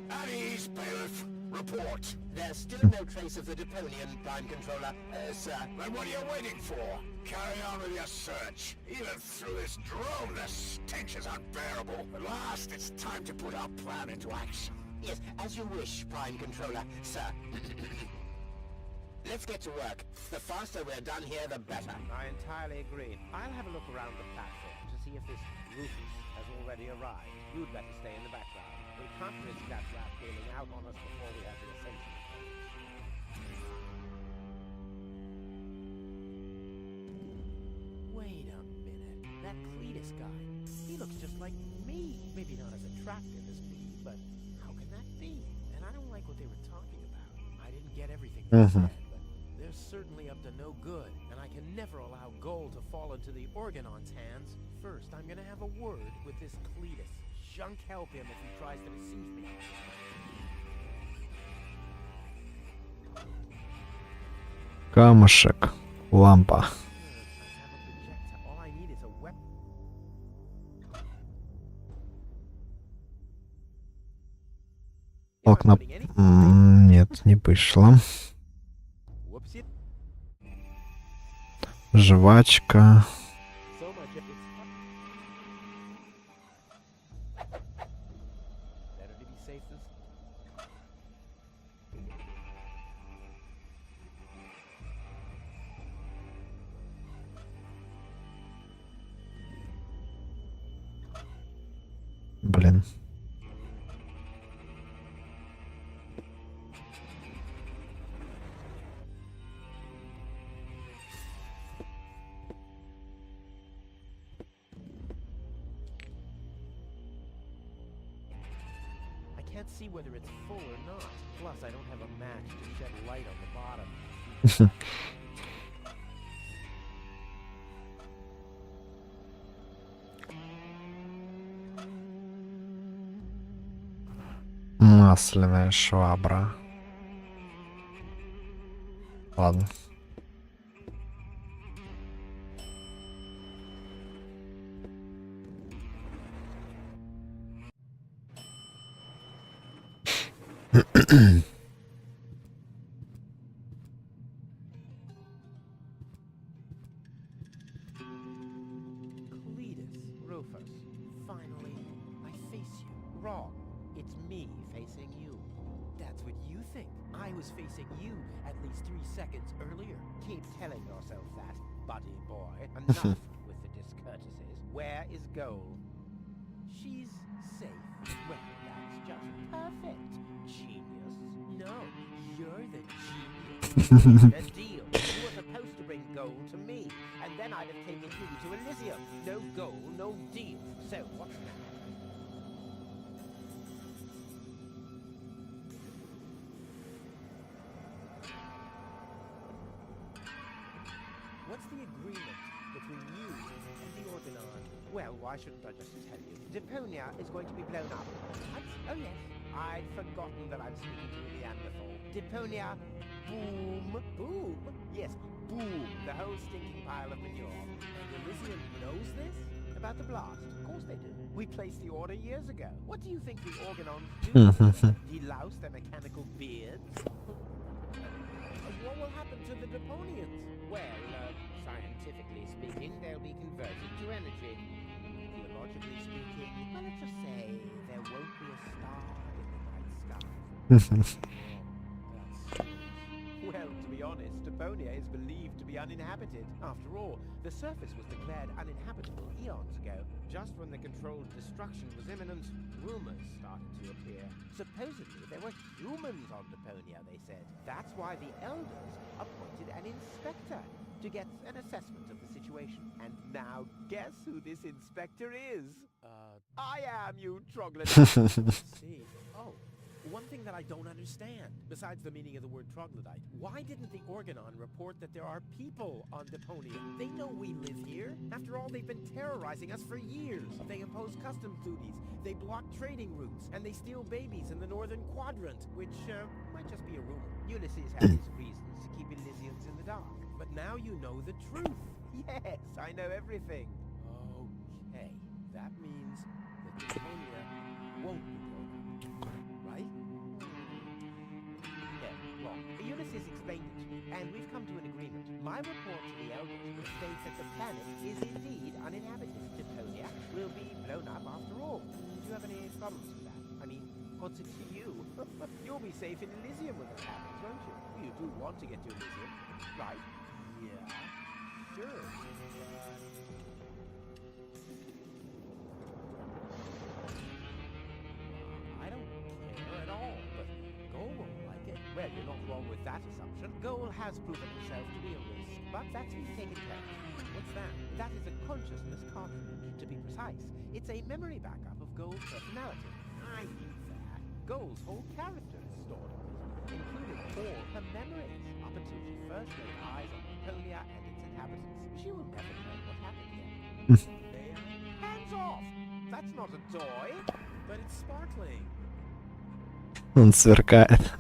At ease, Bailiff. Report. There's still no trace of the Deponian Prime Controller, sir. Then what are you waiting for? Carry on with your search. Even through this drone, the stench is unbearable. At last, it's time to put our plan into action. Yes, as you wish, Prime Controller, sir. Let's get to work. The faster we're done here, the better. I entirely agree. I'll have a look around the platform to see if this Rufus has already arrived. You'd better stay in the background. We can't risk that rat bailing out on us before we have the Ascension codes. Wait a minute. That Cletus guy. He looks just like me. Maybe not as attractive as me, but how can that be? And I don't like what they were talking about. I didn't get everything they said, but they're certainly up to no good, and I can never allow gold to fall into the Organon's hands. First, I'm gonna have a word with this Cletus. Junk help him if he tries to deceive me. Камушек. Лампа. I have a projector. All I need is a weapon. Окна... Нет, не вышло. Whoopsie. Жвачка. So much if it's better to be safe than Блин. I can't see whether it's full or not. Plus, I don't have a match to shed light on the bottom. Масляная швабра. Ладно. Cletus, Rufus, finally, I face you. Wrong. It's me facing you. That's what you think. I was facing you at least 3 seconds earlier. Keep telling yourself that, buddy boy. Enough with the discourtesies. Where is gold? She's safe. Well, that's just perfect. Genius. No, you're the genius. A deal. You were supposed to bring gold to me, and then I'd have taken you to Elysium. No gold, no deal. So, what's now? What's the agreement between you and the Organon? Well, why shouldn't I just tell you? Deponia is going to be blown up. What? Oh yes. I'd forgotten that I'm speaking to a Neanderthal. Deponia, boom. Boom? Yes, boom. The whole stinking pile of manure. And Elysium knows this? About the blast? Of course they do. We placed the order years ago. What do you think the Organons do? Delouse their mechanical beards? What will happen to the Deponians? Well, scientifically speaking, they'll be converted to energy. Theologically speaking, well, let's just say there won't be a star in the night sky. That's strange. Well, to be honest, Deponia is believed to be uninhabited. After all, the surface was declared uninhabitable eons ago. Just when the controlled destruction was imminent, rumors started to appear. Supposedly, there were humans on Deponia, they said. That's why the Elders appointed an inspector. to get an assessment of the situation. And now guess who this inspector is? I am, you troglodyte. See. Oh, one thing that I don't understand, besides the meaning of the word troglodyte, why didn't the Organon report that there are people on Deponia? They know we live here. After all, they've been terrorizing us for years. They impose customs duties, they block trading routes, and they steal babies in the northern quadrant, which might just be a rumor. Ulysses had his reasons to keep Elysians in the dark. But now you know the truth. Yes, I know everything. Okay, that means that Deponia won't be blown up, right? No, wrong. Ulysses explained it to me, and we've come to an agreement. My report to the elders states that the planet is indeed uninhabited. Deponia will be blown up after all. Do you have any problems with that? I mean, what's it to you? You'll be safe in Elysium when that happens, won't you? You do want to get to Elysium, right? Yeah, sure. I don't care at all, but Goal won't like it. Well, you're not wrong with that assumption. Goal has proven herself to be a risk, but that's been taken care of. What's that? That is a consciousness cartridge, to be precise. It's a memory backup of Goal's personality. I knew that. Goal's whole character is stored on it, including all her memories, up until she first laid eyes on Deponia and its inhabitants. She will never know what happened here. Hands off! That's not a toy! But it's sparkling. Он сверкает.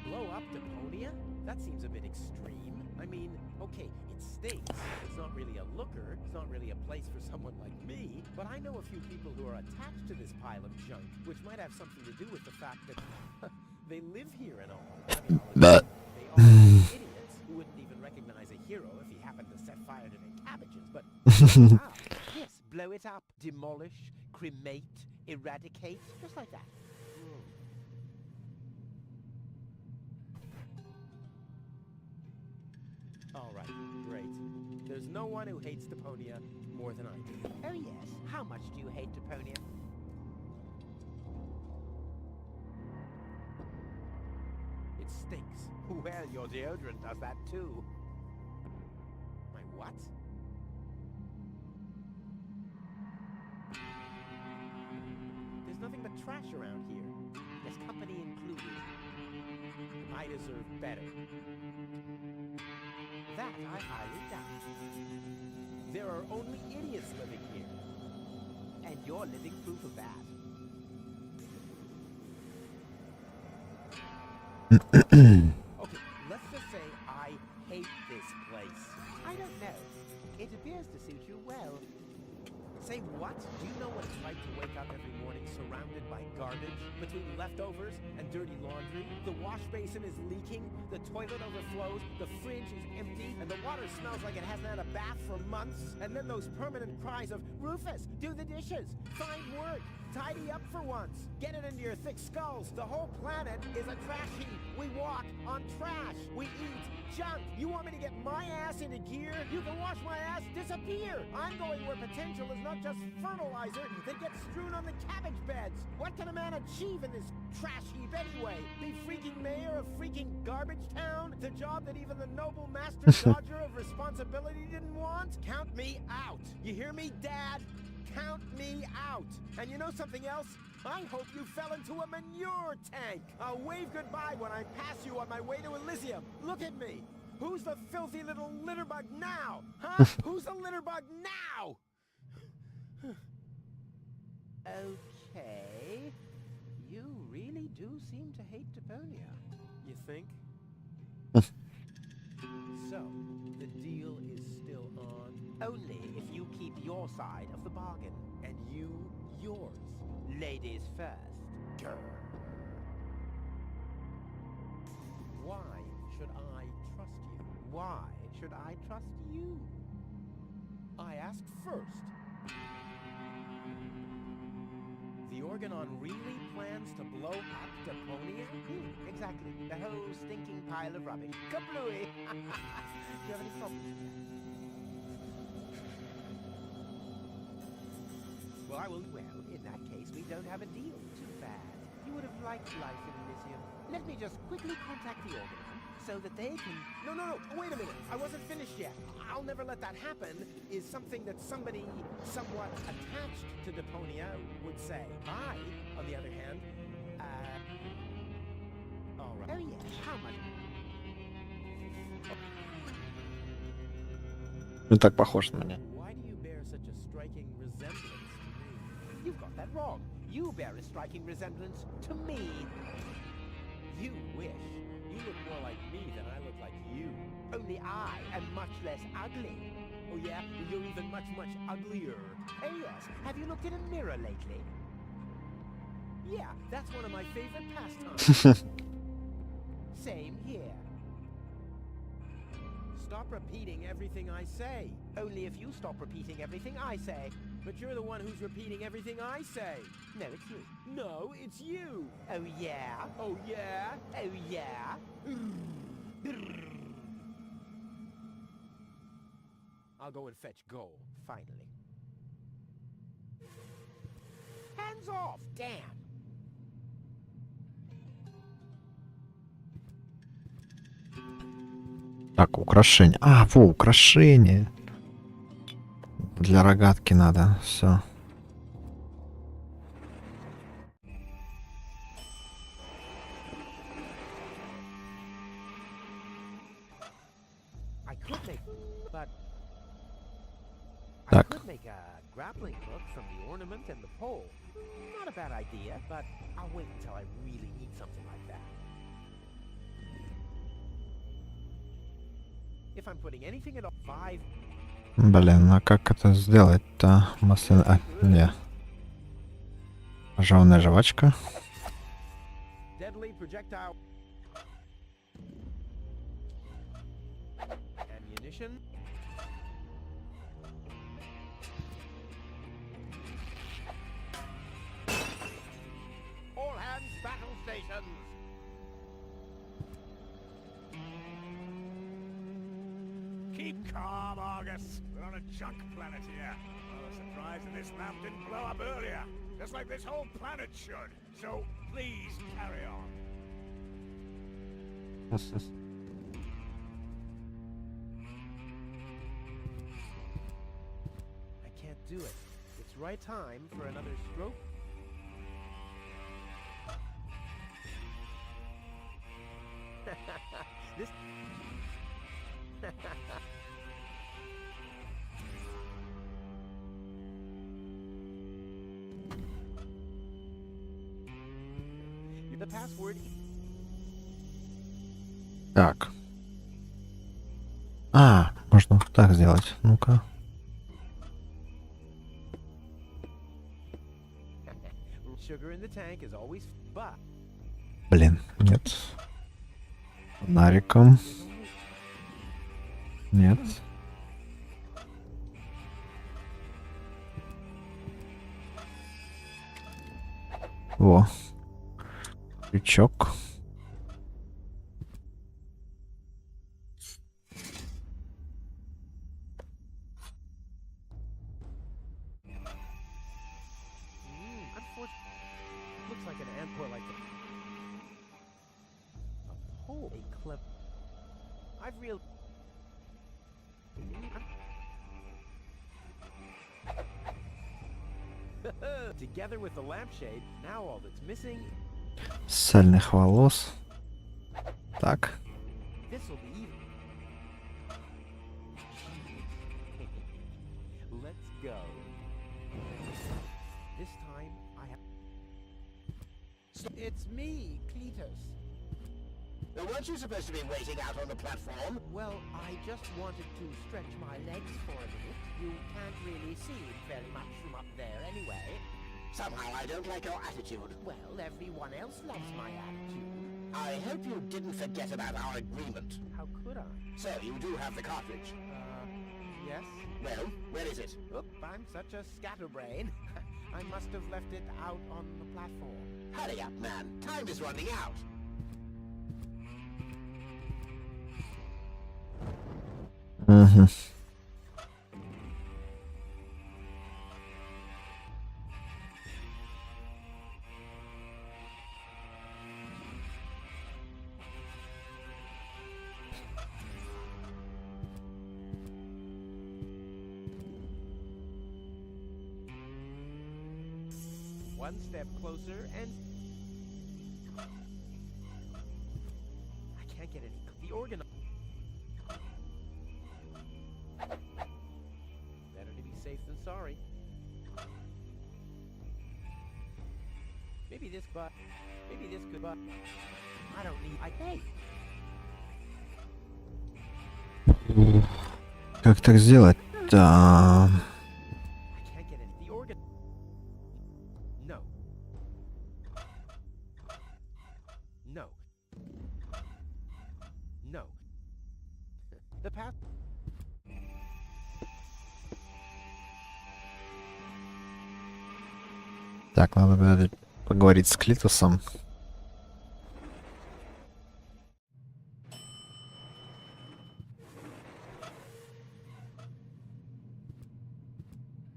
Blow up Deponia? That seems a bit extreme. I mean, okay, it stinks. It's not really a looker. It's not really a place for someone like me. But I know a few people who are attached to this pile of junk, which might have something to do with the fact that they live here and all. I mean, But they are idiots who wouldn't even recognize a hero if he happened to set fire to their cabbages. But Wow. Yes, blow it up, demolish, cremate, eradicate, just like that. all right, great. There's no one who hates Deponia more than I do. Oh yes, how much do you hate Deponia? It stinks. Well, your deodorant does that too. My what? There's nothing but trash around here. Yes, company included. I deserve better. That I highly doubt. There are only idiots living here. And you're living proof of that. Okay, let's just say I hate this place. I don't know. It appears to suit you well. Say what? Do you know what it's like to wake up every morning surrounded by garbage? Between leftovers and dirty laundry? The wash basin is leaking, the toilet overflows, the fridge is empty, and the water smells like it hasn't had a bath for months. And then those permanent cries of, Rufus, do the dishes, find work, tidy up for once, get it into your thick skulls. The whole planet is a trash heap. We walk on trash. We eat junk. You want me to get my ass into gear? You can watch my ass disappear. I'm going where potential is not just fertilizer that gets strewn on the cabbage beds. What can a man achieve in this trash heap anyway? Be freaking mayor of freaking garbage town? The job that even the noble master dodger of responsibility didn't want? Count me out. You hear me, Dad? Count me out. And you know something else? I hope you fell into a manure tank. I'll wave goodbye when I pass you on my way to Elysium. Look at me. Who's the filthy little litterbug now? Huh? Who's the litterbug now? Okay. You really do seem to hate Deponia. You think? So, the deal is still on? Only if you keep your side of the bargain. And you, yours. Ladies first. Grr. Why should I trust you? Why should I trust you? I ask first. The Organon really plans to blow up Deponia? Exactly. The whole stinking pile of rubbish. Kablooey! Do you have any problems with that? Well, I will... Well, in that case, we don't have a deal. Too bad. You would have liked life in Elysium. Let me just quickly contact the Organon, so that they can... No, wait a minute. I wasn't finished yet. I'll never let that happen is something that somebody somewhat attached to Deponia would say. I, on the other hand, all right. Oh yes, how much? Ну так похож на меня. Why do you bear such a striking resemblance to me? You've got that wrong. You bear a striking resemblance to me. You wish. You look more like me than I look like you. Only I am much less ugly. Oh yeah? You're even much, much uglier. Oh yes, have you looked in a mirror lately? Yeah, that's one of my favorite pastimes. Same here. Stop repeating everything I say. Only if you stop repeating everything I say. But you're the one who's repeating everything I say. No, it's you. No, it's you. Oh yeah? Oh yeah? Oh yeah? I'll go and fetch gold. Finally. Hands off, damn! Так, украшение. А, во, украшение. Для рогатки надо. Все. I could make, but I Так. could make a grappling hook from the ornament and the pole. Not a bad idea, but I'll wait until I really need something like that. If I'm putting anything at all, 5. Блин, а как это сделать-то? Масляная... А, не. Жеваная жвачка. Deadly projectile. Ammunition. All hands, battle stations. Keep calm, Argus. We're on a junk planet here. Well, a surprise that this lamp didn't blow up earlier. Just like this whole planet should. So, please carry on. I can't do it. It's right time for another stroke. This... The password... Так. А, можно вот так сделать. Ну-ка. Sugar in the tank is always... But... Блин, нет. Фонариком. Нет. Во. Крючок. Looks like an ant or like a hole. A clip. I've real. Together with the lampshade, now all that's missing. Сальных волос. Так. This'll be even. Let's go. This time I have. It's me, Cletus. Now, weren't you supposed to be waiting out on the platform? Well, I just wanted to stretch my legs for a minute. You can't really see it very much from up there anyway. Somehow I don't like your attitude. Well, everyone else likes my attitude. I hope you didn't forget about our agreement. How could I? So, you do have the cartridge. Yes? Well, where is it? Oop, I'm such a scatterbrain. I must have left it out on the platform. Hurry up, man. Time is running out. Угу. one step closer and... I can't get any... The organ... Better to be safe than sorry. Maybe this but... Maybe this could but... I don't need... I pay. Как так сделать-то? I can't get any... The organ... No. No. No. The path... Так, надо поговорить с Клитусом.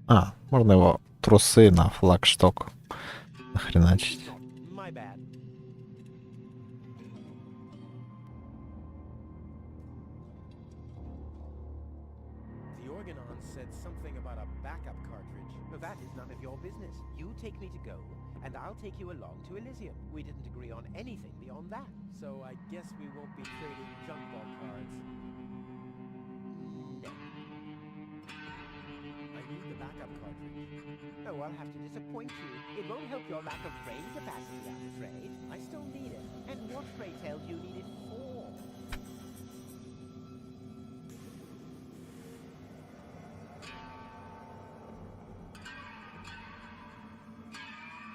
А, можно его трусы на флагшток нахреначить. My bad. The Organon said something about a backup cartridge. But that is none of your business. You take me to go, and I'll take you along to Elysium. We didn't agree on anything beyond that. So I guess we won't be trading junk ball cards. No. I need the backup cartridge. Oh, I'll have to disappoint you. It won't help your lack of brain capacity, I'm afraid. I still need it. And what, pray tell, do you need it for?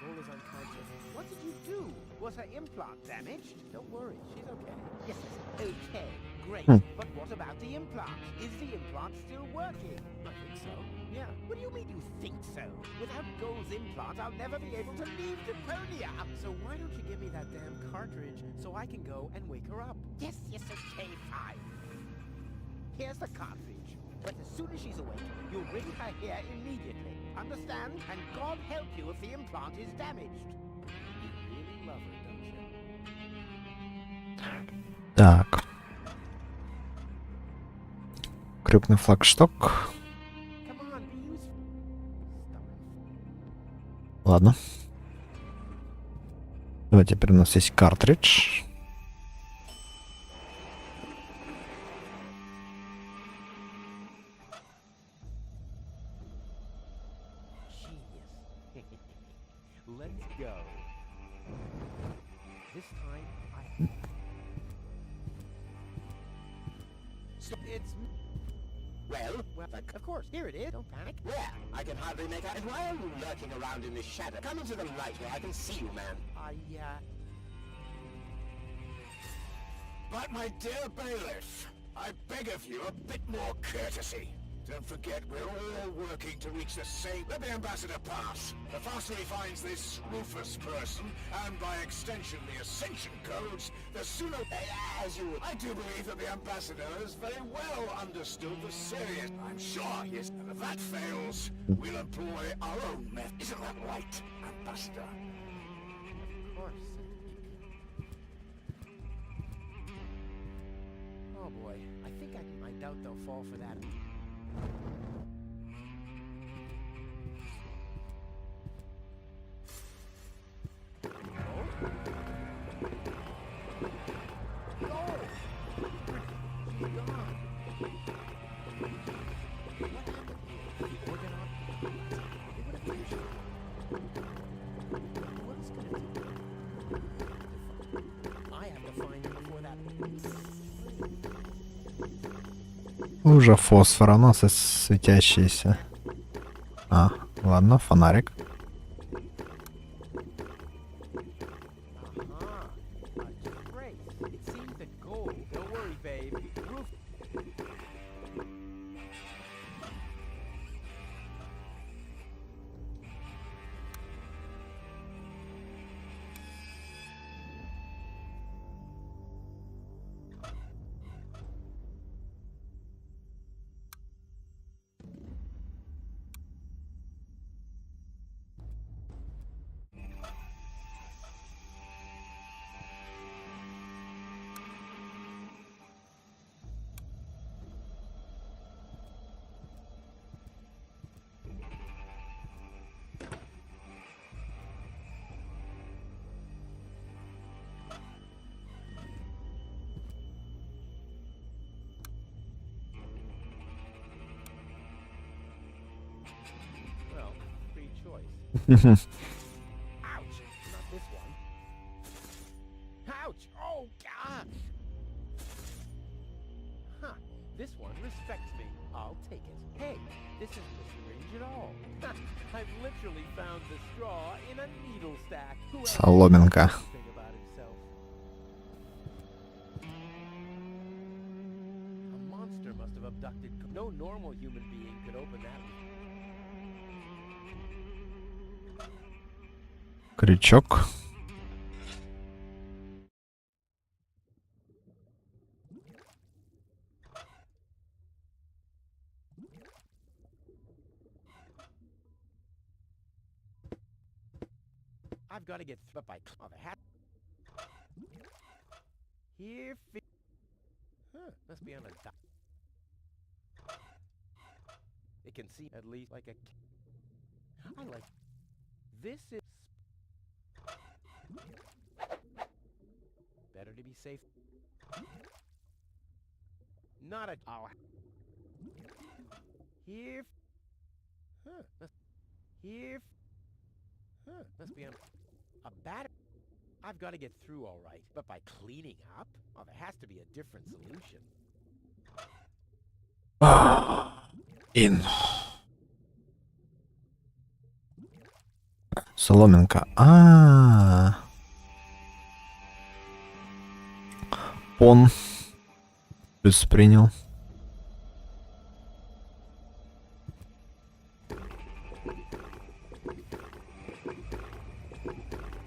Goal is unconscious. What did you do? Was her implant damaged? Don't worry, she's okay. Yes, okay, great. But what about the implant? Is the implant still working? I think so. Yeah. What do you mean you think so? Without Gold's implant, I'll never be able to leave Deponia. So why don't you give me that damn cartridge so I can go and wake her up? Yes, okay, fine. Here's the cartridge. But as soon as she's awake, you'll bring her here immediately. Understand? And God help you if the implant is damaged. You really love her, don't you? Так. Крупный флагшток. Come on, be useful. Ладно. Давай, теперь у нас есть картридж. Genius. Let's go. This time I... It's... Well, of course, here it is. Don't panic. where? I can hardly make out. And why are you lurking around in the shadow? Come into the light where I can see you, man. But my dear bailiff, I beg of you a bit more courtesy. Don't forget, we're all working to reach the same... Let the ambassador pass. The faster he finds this Rufus person, and by extension the Ascension codes, the sooner... I do believe that the ambassador has very well understood the serious... I'm sure, yes. And if that fails, we'll employ our own method. Isn't that right, ambassador? Of course. Oh boy, I think I doubt they'll fall for that. Уже фосфор, оно светящееся. А, ладно, фонарик. choice. Ouch! Not this one. Ouch! Oh, gosh! Huh. This one respects me. I'll take it. Hey, this isn't a syringe at all. I've literally found the straw in a needle stack. Who else Соломинка. knows anything about himself? A monster must have abducted. No normal human being could open that. Крючок. I've got to get through by the hat. Here, must be on a dot. It can see at least like a. I like. This is better to be safe. Not a. Oh. Here. Here. Must be on a batter. I've got to get through all right, but by cleaning up? Oh, there has to be a different solution. Ин. Соломинка. Он плюс принял.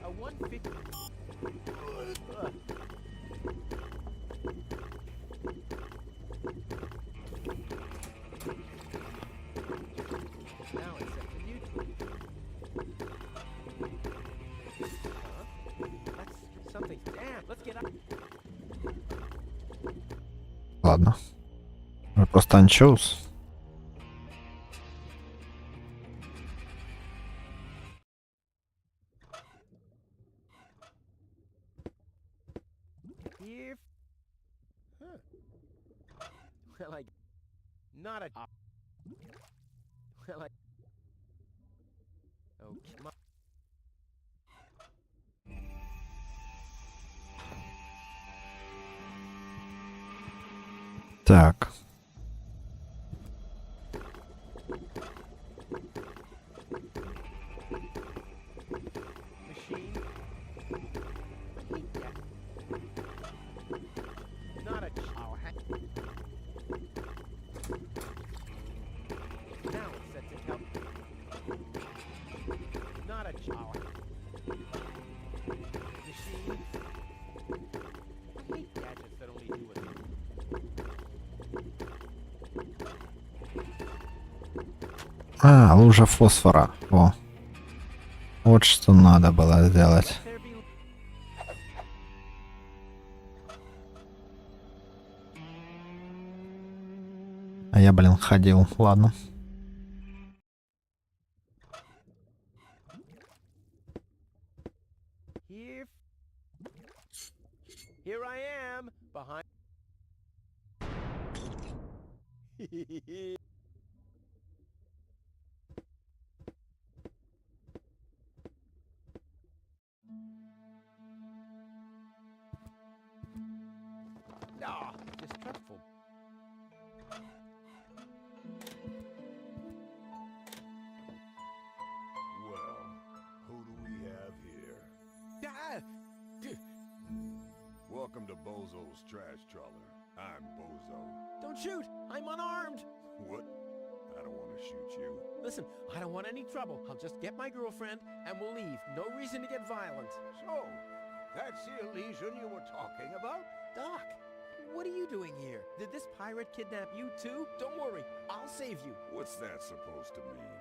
A 150. Now it's set to neutral. That's something. Damn, let's get up. Ладно. Просто анчоус. Here. Well, I. Not a. Well, I. Okay. Так. Machine. Yeah. Not a. Oh, heck. Now it's set to help. Not a. Oh. Machine. I hate gadgets that only do it. Лужа фосфора. О. Вот что надо было сделать. There be. А я, блин, ходил. Ладно. Here. Here I am, behind. Ah, distrustful. Well, who do we have here? Ah, Welcome to Bozo's Trash Trawler. I'm Bozo. don't shoot! I'm unarmed! What? I don't want to shoot you. Listen, I don't want any trouble. I'll just get my girlfriend and we'll leave. No reason to get violent. So, that's the Elysian you were talking about? Doc, what are you doing here? Did this pirate kidnap you too? Don't worry, I'll save you. What's that supposed to mean?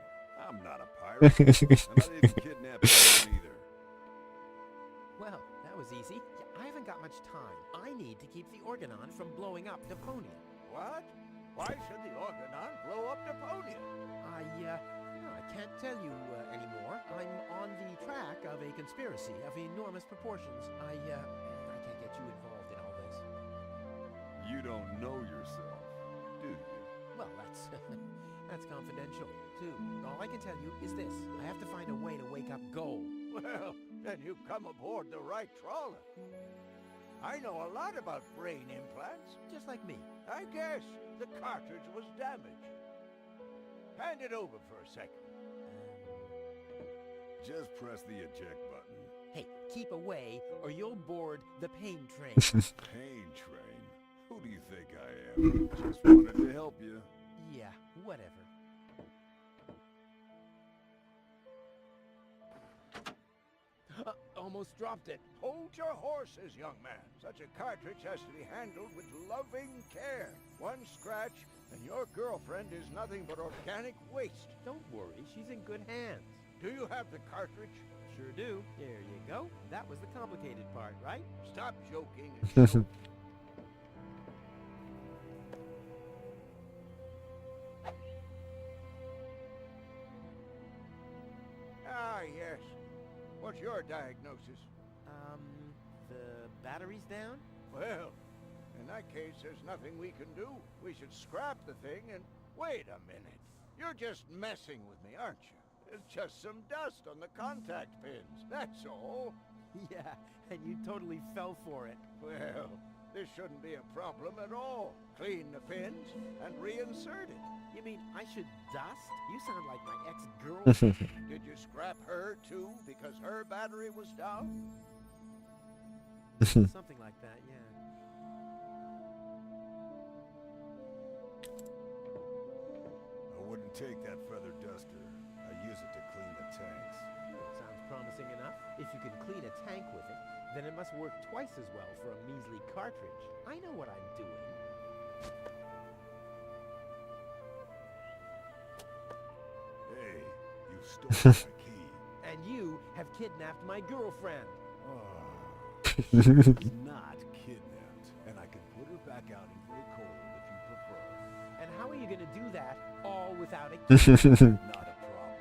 I'm not a pirate, and I didn't kidnap anyone either. Well, that was easy. Yeah, I haven't got much time. I need to keep the Organon from blowing up Deponia. What? Why should the Organon blow up Deponia? I can't tell you anymore. I'm on the track of a conspiracy of enormous proportions. I can't get you involved in all this. You don't know yourself, do you? Well, that's confidential too. All I can tell you is this. I have to find a way to wake up Goal. Well, then you've come aboard the right trawler. I know a lot about brain implants. Just like me. I guess the cartridge was damaged. Hand it over for a second. Just press the eject button. Hey, keep away or you'll board the pain train. Pain train? Who do you think I am? Just wanted to help you. Yeah, whatever. Almost dropped it. Hold your horses, young man. Such a cartridge has to be handled with loving care. One scratch, and your girlfriend is nothing but organic waste. Don't worry, she's in good hands. Do you have the cartridge? Sure do. There you go. That was the complicated part, right? Stop joking and show me. Ah, yes. What's your diagnosis? The battery's down? Well, in that case, there's nothing we can do. We should scrap the thing and... Wait a minute. You're just messing with me, aren't you? It's just some dust on the contact pins, that's all. Yeah, and you totally fell for it. Well, this shouldn't be a problem at all. Clean the pins and reinsert it. You mean I should dust? You sound like my ex-girlfriend. Did you scrap her, too, because her battery was down? Something like that, yeah. I wouldn't take that feather duster. I use it to clean the tanks. Sounds promising enough. If you can clean a tank with it, then it must work twice as well for a measly cartridge. I know what I'm doing. Hey, you stole my key. And you have kidnapped my girlfriend. She's not kidnapped, and I can put her back out into the cold if you prefer. And how are you going to do that all without a key? Not a problem.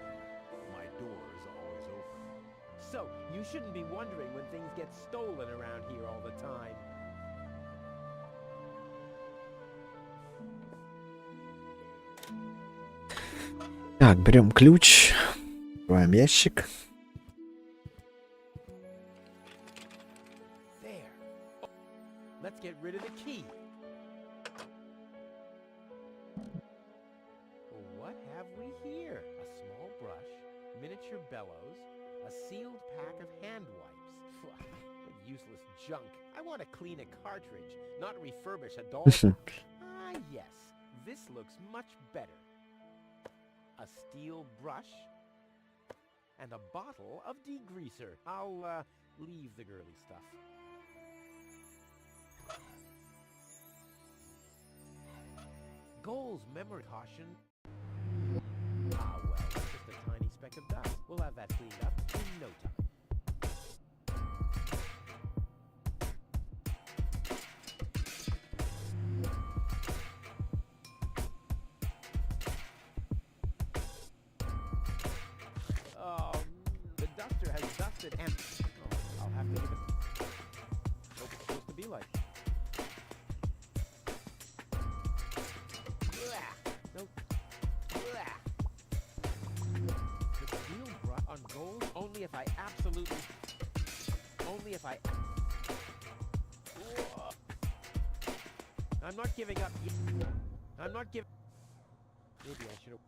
My door is always open. So, you shouldn't be wondering when things get stolen around here all the time. Так, берем ключ, открываем ящик. There. Oh, let's get rid of the key. What have we here? A small brush, miniature bellows, a sealed pack of hand wipes. Phew, useless junk. I want to clean a cartridge, not refurbish a doll. Ah, yes. This looks much better. A steel brush and a bottle of degreaser. I'll leave the girly stuff. Goal's memory caution. Ah, well, that's just a tiny speck of dust. We'll have that cleaned up in no time. Oh, the duster has dusted and... Oh, I'll have to give it... What's it supposed to be like? Nope. The steel brush on gold only if I absolutely... Only if I... I'm not giving up yet. I'm not giving... Maybe I should have...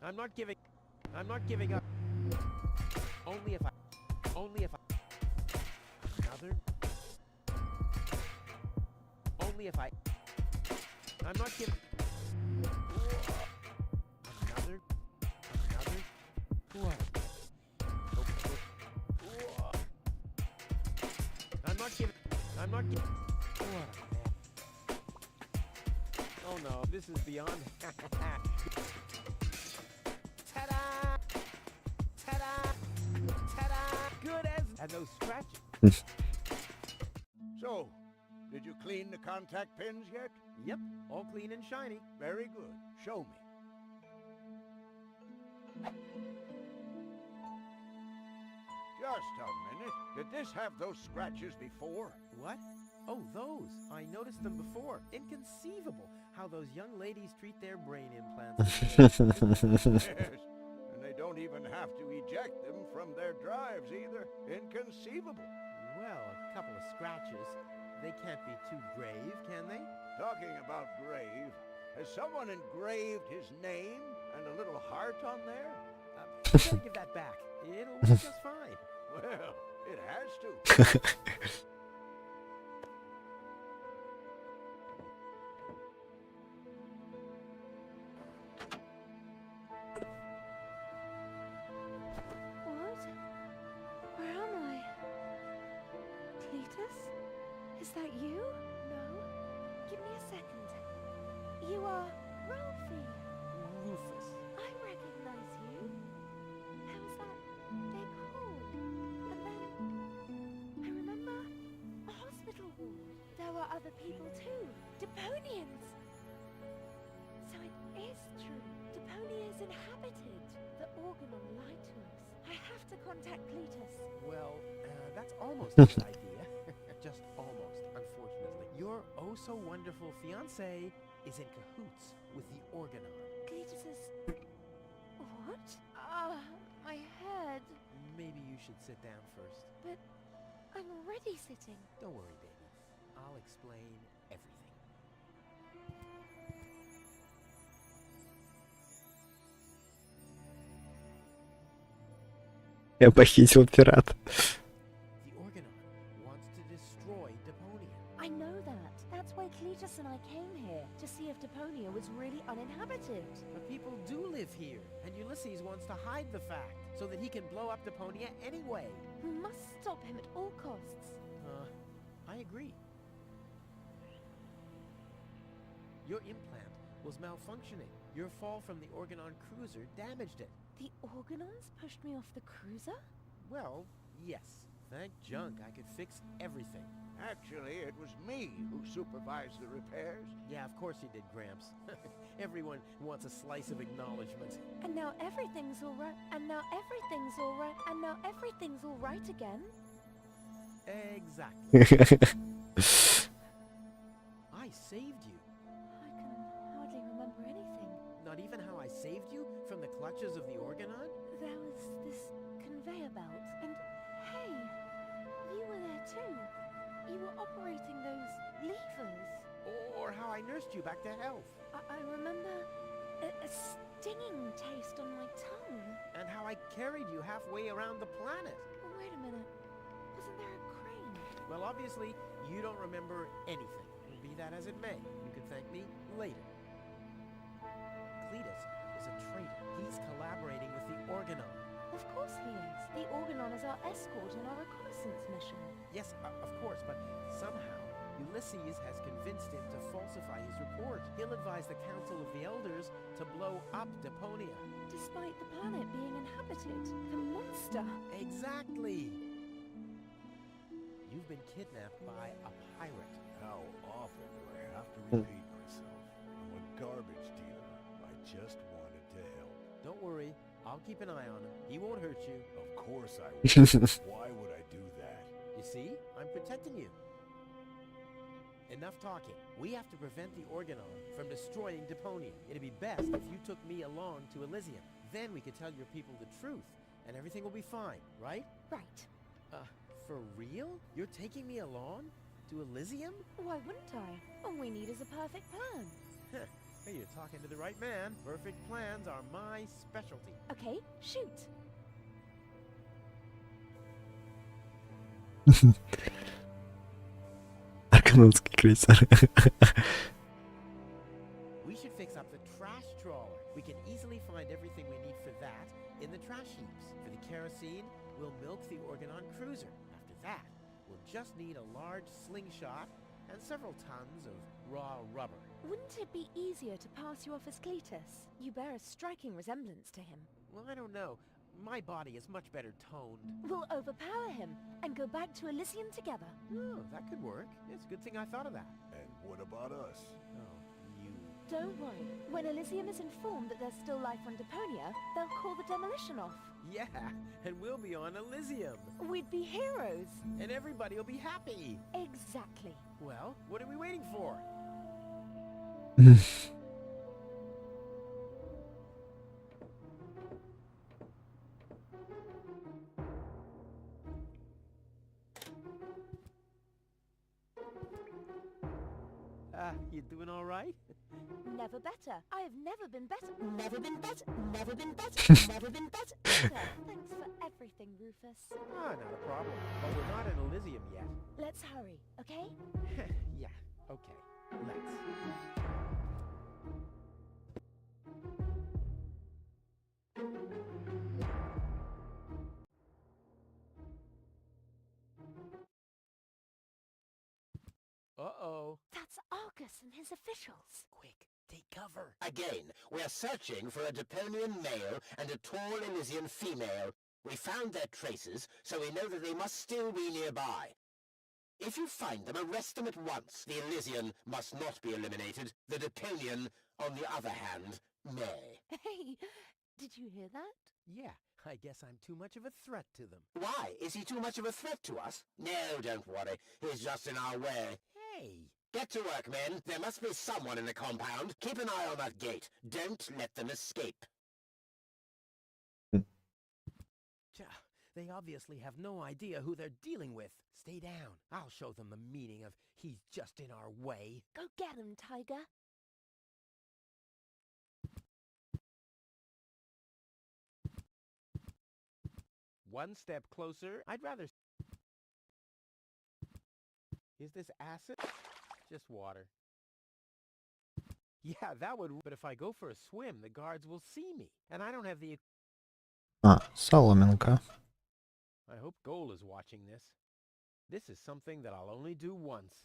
I'm not giving up. Only if I... Another... Only if I... I'm not giving... Another... What? I'm not giving... What a man. Oh no, this is beyond... Ta-da! Ta-da! Ta-da! Good as... And those scratches. So, did you clean the contact pins yet? Yep, all clean and shiny. Very good. Show me. Just a minute. Did this have those scratches before? What? Oh, those. I noticed them before. Inconceivable. how those young ladies treat their brain implants. Yes, and they don't even have to eject them from their drives either. Inconceivable. Well, a couple of scratches. They can't be too grave, can they? Talking about grave, has someone engraved his name and a little heart on there? You gotta give that back. It'll work just fine. Well, it has to. What? Where am I? Cletus? Is that you? No. Give me a second. You are Ralphie. Rufus. I recognize you. There was that big hole. And then I remember a hospital ward. There were other people too. Deponians. So it is true. Deponia is inhabited. The Organon lied to us. I have to contact Cletus. Well, that's almost a good idea. Just almost, unfortunately. Your oh-so-wonderful fiancé is in cahoots with the Organon. Cletus is... What? My head. Maybe you should sit down first. But I'm already sitting. Don't worry, baby. I'll explain everything. Я похитил пирата. The Organon wants to destroy Deponia. I know that. That's why Cletus and I came here, to see if Deponia was really uninhabited. But people do live here, and Ulysses wants to hide the fact, so that he can blow up Deponia anyway. We must stop him at all costs. I agree. Your implant was malfunctioning. Your fall from the Organon cruiser damaged it. The Organons pushed me off the cruiser? Well, yes. Thank junk I could fix everything. Actually, it was me who supervised the repairs. Yeah, of course you did, Gramps. Everyone wants a slice of acknowledgement. And now everything's all right. And now everything's all right. And now everything's all right again. Exactly. I saved you. I can hardly remember anything. Not even how I saved you from the clutches of the Organon? There was this conveyor belt, and hey, you were there too. You were operating those levers. Or how I nursed you back to health. I remember a stinging taste on my tongue. And how I carried you halfway around the planet. Wait a minute. Wasn't there a crane? Well, obviously, you don't remember anything. Be that as it may, you can thank me later. Cletus is a traitor. He's collaborating with the Organon. Of course he is. The Organon is our escort in our reconnaissance mission. Yes, of course, but somehow Ulysses has convinced him to falsify his report. He'll advise the Council of the Elders to blow up Deponia. Despite the planet being inhabited, the monster. Exactly! You've been kidnapped by a pirate. How often do I have to repeat myself? I'm a garbage dealer. I just wanted to help. Don't worry, I'll keep an eye on him. He won't hurt you. Of course I will. Why would I do that? You see? I'm protecting you. Enough talking. We have to prevent the Organon from destroying Deponia. It'd be best if you took me along to Elysium. Then we could tell your people the truth, and everything will be fine, right? Right. For real? You're taking me along? To Elysium? Why wouldn't I? All we need is a perfect plan. Hey, you're talking to the right man. Perfect plans are my specialty. Okay, shoot. Арканонский крейсер. We should fix up the trash trawler. We can easily find everything we need for that in the trash heaps. For the kerosene, we'll milk the Organon cruiser. After that, we'll just need a large slingshot and several tons of raw rubber. Wouldn't it be easier to pass you off as Cletus? You bear a striking resemblance to him. Well, I don't know. My body is much better toned. We'll overpower him and go back to Elysium together. Oh, that could work. It's a good thing I thought of that. And what about us? Oh, you... Don't worry. When Elysium is informed that there's still life on Deponia, they'll call the demolition off. Yeah, and we'll be on Elysium. We'd be heroes. And everybody will be happy. Exactly. Well, what are we waiting for? You doing all right? Never better. I have never been better. Never been better. Never been better. Never been better. Thanks for everything, Rufus. Ah, not a problem. But we're not in Elysium yet. Let's hurry, okay? Yeah, okay. Let's. Uh-oh. That's Argus and his officials. Quick, take cover. Again, we are searching for a Deponian male and a tall Elysian female. We found their traces, so we know that they must still be nearby. If you find them, arrest them at once. The Elysian must not be eliminated. The Deponian, on the other hand, may. Hey, did you hear that? Yeah, I guess I'm too much of a threat to them. Why? Is he too much of a threat to us? No, don't worry. He's just in our way. Hey! Get to work, men. There must be someone in the compound. Keep an eye on that gate. Don't let them escape. They obviously have no idea who they're dealing with. Stay down. I'll show them the meaning of he's just in our way. Go get him, Tiger. One step closer. I'd rather... Is this acid? Just water. Yeah, that would... But if I go for a swim, the guards will see me. And I don't have the... А, соломинка. I hope Goal is watching this. This is something that I'll only do once.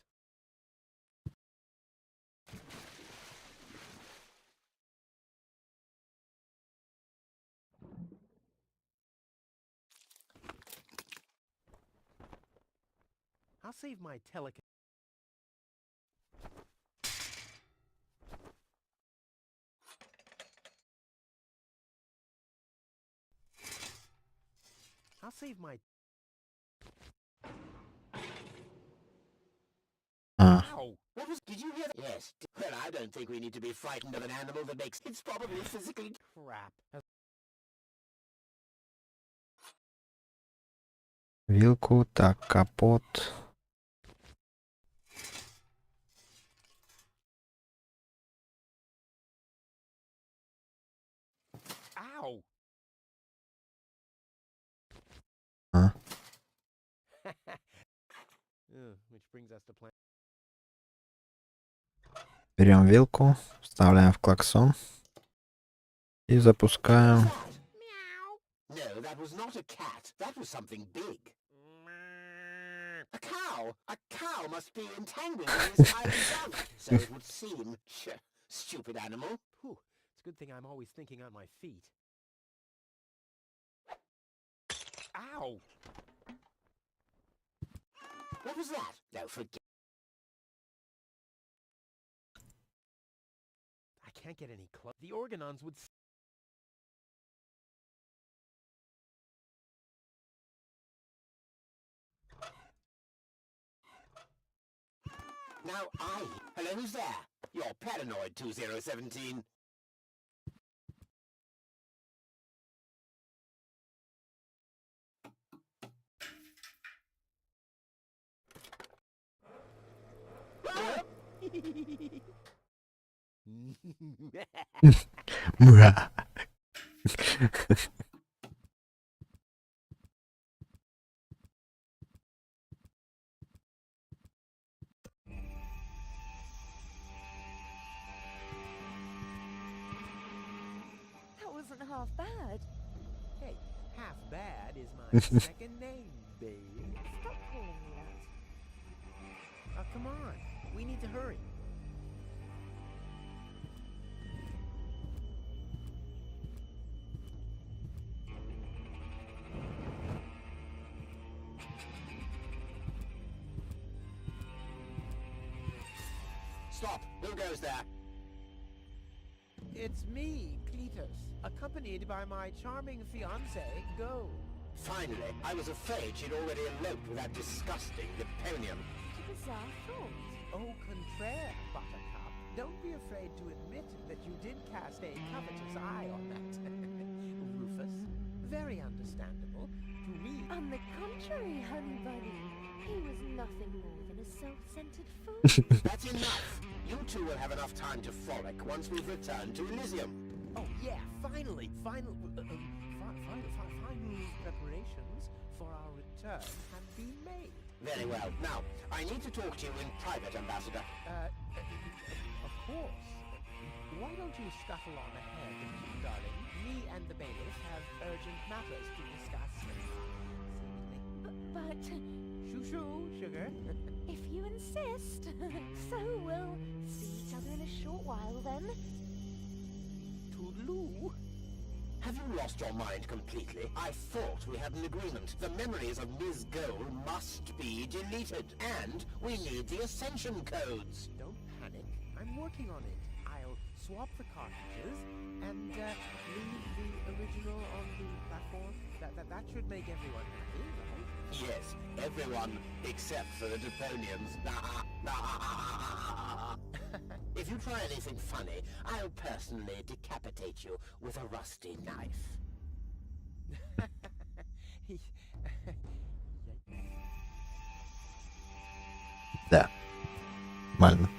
I'll save my I'll save my... Ow! What was... Did you hear that? Yes. Well, I don't think we need to be frightened of an animal that makes... It's probably physically... Crap. Вилку, так, капот. Ow! А, Which brings us to plan. берем вилку, вставляем в клаксон и запускаем. No, that was not a cat. That was something big. A cow! A cow must be entangled in this iron junk. So it would seem. Stupid animal. Whew. It's a good thing I'm always thinking on my feet. Ow! What was that? No, forget. I can't get any close. The organons would... Now Hello, who's there? You're paranoid, 2017. Муа. That wasn't half bad. Hey, half bad is my second name, babe. Stop calling me that. Come on. We need to hurry. Stop! Who goes there? It's me, Cletus, accompanied by my charming fiancée, Go. Finally, I was afraid she'd already eloped with that disgusting Deponia. Bizarre thought. Au contraire, Buttercup. Don't be afraid to admit that you did cast a covetous eye on that Rufus. Very understandable. To me, On the contrary, honey bunny, he was nothing more than a self-centered fool. That's enough! You two will have enough time to frolic once we've returned to Elysium. oh yeah, finally, final preparations for our return have been made. Very well. Now, I need to talk to you in private, Ambassador. Of course. Why don't you scuttle on ahead, darling? Me and the bailiff have urgent matters to discuss. But Shoo-shoo, sugar. if you insist, so we'll see each other in a short while then. Toodaloo. Have you lost your mind completely? I thought we had an agreement. The memories of Ms. Gold must be deleted. And we need the Ascension codes. Don't panic. I'm working on it. I'll swap the cartridges and leave the original on the platform. That should make everyone happy, right? Yes, everyone except for the Deponians. If you try anything funny, I'll personally decapitate you with a rusty knife. Да. Нормально.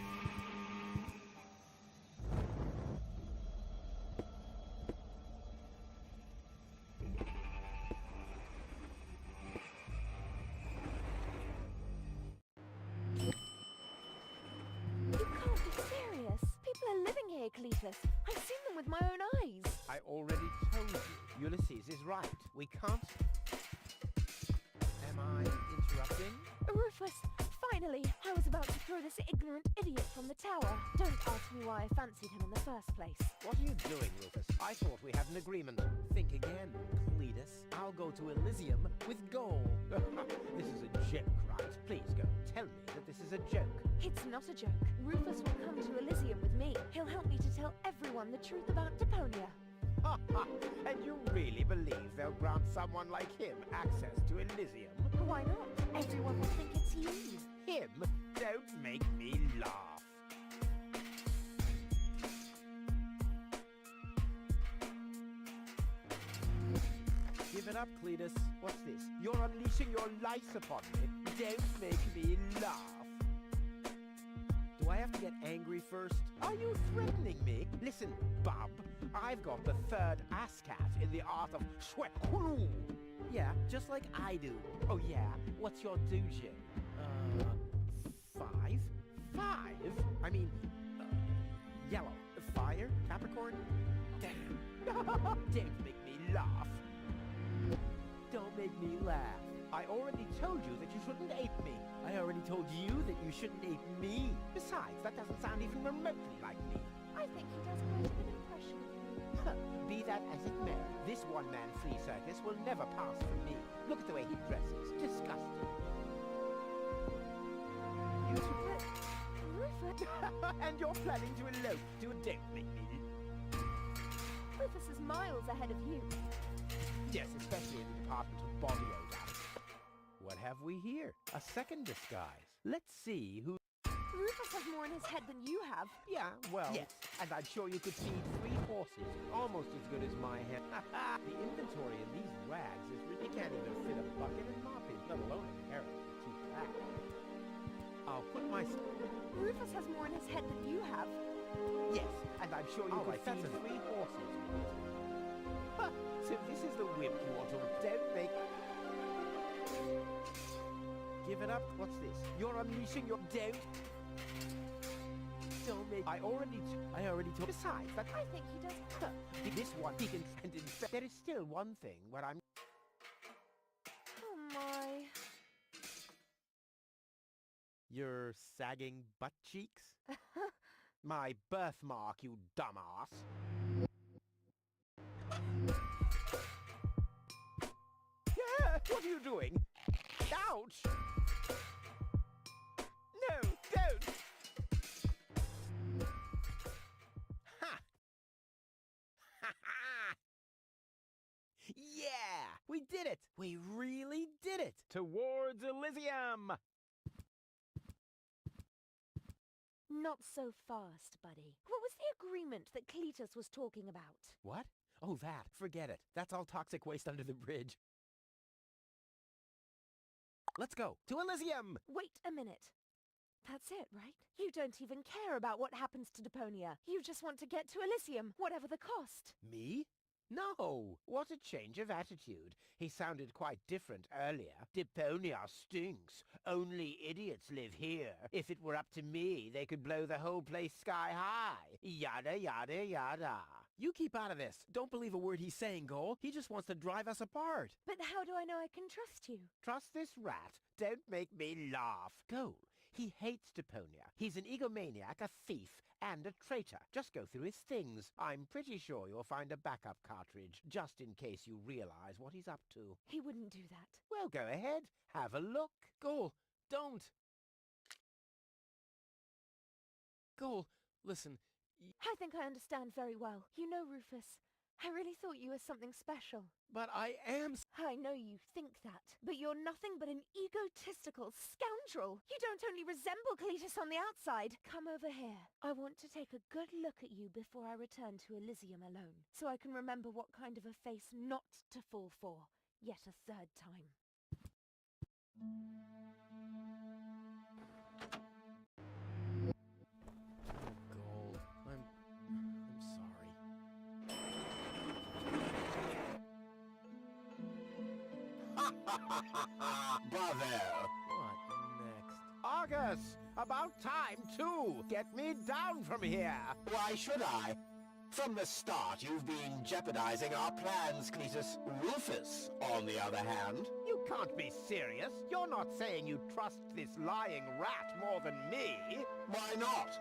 You can't be serious. People are living here, Cletus. I've seen them with my own eyes. I already told you. Ulysses is right. We can't... Am I interrupting? Rufus, finally, I was about to throw this ignorant idiot from the tower. Don't ask me why I fancied him in the first place. What are you doing, Rufus? I thought we had an agreement. Think again, Cletus. I'll go to Elysium with gold. This is a joke, right? Please go. Tell me that this is a joke. It's not a joke. Rufus will come to Elysium with me. He'll help me to tell everyone the truth about Deponia. And you really believe they'll grant someone like him access to Elysium? Why not? Everyone will think it's you. Him? Don't make me laugh. Give it up, Cletus. What's this? You're unleashing your lice upon me. Don't make me laugh. Do I have to get angry first? Are you threatening me? Listen, bub. I've got the third ASCAT in the art of Shwekulu. Yeah, just like I do. Oh yeah, what's your doujin? 5? 5? I mean, yellow. Fire? Capricorn? Damn. Don't make me laugh. Don't make me laugh. I already told you that you shouldn't ape me. I already told you that you shouldn't ape me. Besides, that doesn't sound even remotely like me. I think he does quite a good impression. Be that as it may, this one-man free circus will never pass for me. Look at the way he dresses. Disgusting. You Rufus? And you're planning to elope. Don't make me. Rufus is miles ahead of you. Yes, especially in the department of body odor. What have we here? A second disguise. Let's see who... Rufus has more in his head than you have. Yeah, well, yes. And I'm sure you could feed 3 horses. Almost as good as my head. The inventory in these rags is really... can't even fit a bucket and mop in, let alone a carrot. Too fat. I'll put my... Rufus has more in his head than you have. Yes, and I'm sure you could feed 3 horses with it. So this is the wimp you want to... Don't make... Give it up. What's this? You're unleashing your... Don't make... I already told... Besides, that... I think he does... This one, he can... And in fact, there is still one thing where I'm... Oh my... Your sagging butt cheeks? My birthmark, you dumbass. Yeah, what are you doing? Ouch! No, don't! Ha! Ha ha! Yeah! We did it! We really did it! Towards Elysium! Not so fast, buddy. What was the agreement that Cletus was talking about? What? Oh, that. Forget it. That's all toxic waste under the bridge. Let's go. To Elysium! Wait a minute. That's it, right? You don't even care about what happens to Deponia. You just want to get to Elysium, whatever the cost. Me? No! What a change of attitude. He sounded quite different earlier. Deponia stinks. Only idiots live here. If it were up to me, they could blow the whole place sky high. Yada yada yada. You keep out of this. Don't believe a word he's saying, Goal. He just wants to drive us apart. But how do I know I can trust you? Trust this rat. Don't make me laugh. Goal. He hates Deponia. He's an egomaniac, a thief, and a traitor. Just go through his things. I'm pretty sure you'll find a backup cartridge, just in case you realize what he's up to. He wouldn't do that. Well, go ahead. Have a look. Goal, don't. Goal, listen. I think I understand very well. You know, Rufus, I really thought you were something special. But I am... I know you think that, but you're nothing but an egotistical scoundrel. You don't only resemble Cletus on the outside. Come over here. I want to take a good look at you before I return to Elysium alone, so I can remember what kind of a face not to fall for, yet a third time. Goal, I'm sorry. Bravo! What next? Argus! About time, too! Get me down from here! Why should I? From the start, you've been jeopardizing our plans, Cletus. Rufus, on the other hand... You can't be serious! You're not saying you trust this lying rat more than me! Why not?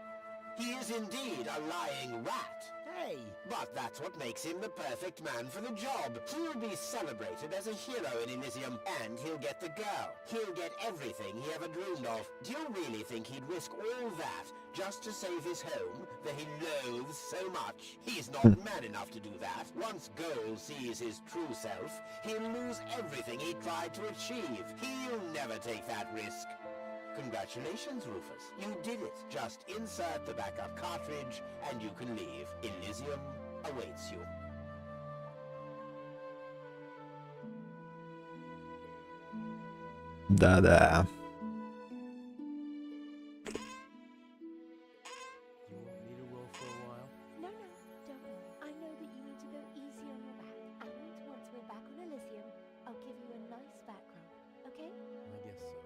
He is indeed a lying rat. Hey! But that's what makes him the perfect man for the job. He'll be celebrated as a hero in Elysium, and he'll get the girl. He'll get everything he ever dreamed of. Do you really think he'd risk all that just to save his home that he loathes so much? He's not man enough to do that. Once Goal sees his true self, he'll lose everything he tried to achieve. He'll never take that risk. Congratulations, Rufus. You did it. Just insert the backup cartridge, and you can leave. Elysium awaits you. Да-да. You want me to roll for a while? No, don't worry. I know that you need to go easy on your back. And once we're back on Elysium, I'll give you a nice background, okay? I guess so.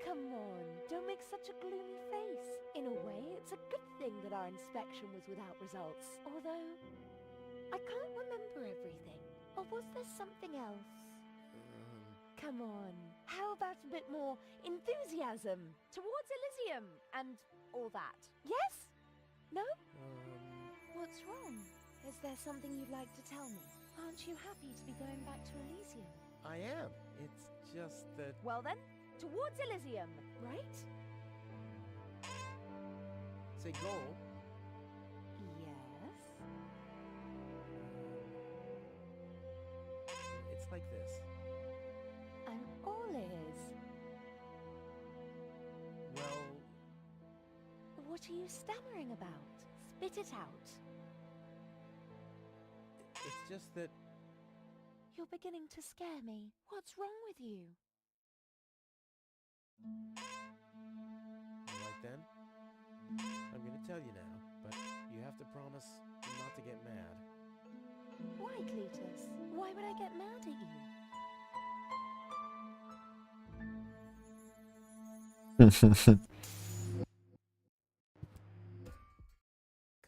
Come on, don't make such a gloomy face. In a way, it's a good thing that our inspection was without results. Although, I can't remember everything. Or was there something else? Come on, how about a bit more enthusiasm towards Elysium and all that? Yes? No? What's wrong? Is there something you'd like to tell me? Aren't you happy to be going back to Elysium? I am. It's just that... Well then, towards Elysium, right? Say Goal. Yes. It's like this. I'm all ears. Well, What are you stammering about? Spit it out. it's just that... You're beginning to scare me. What's wrong with you? Alright then. I'm gonna tell you now, but you have to promise not to get mad. Why, Cletus? Why would I get mad at you?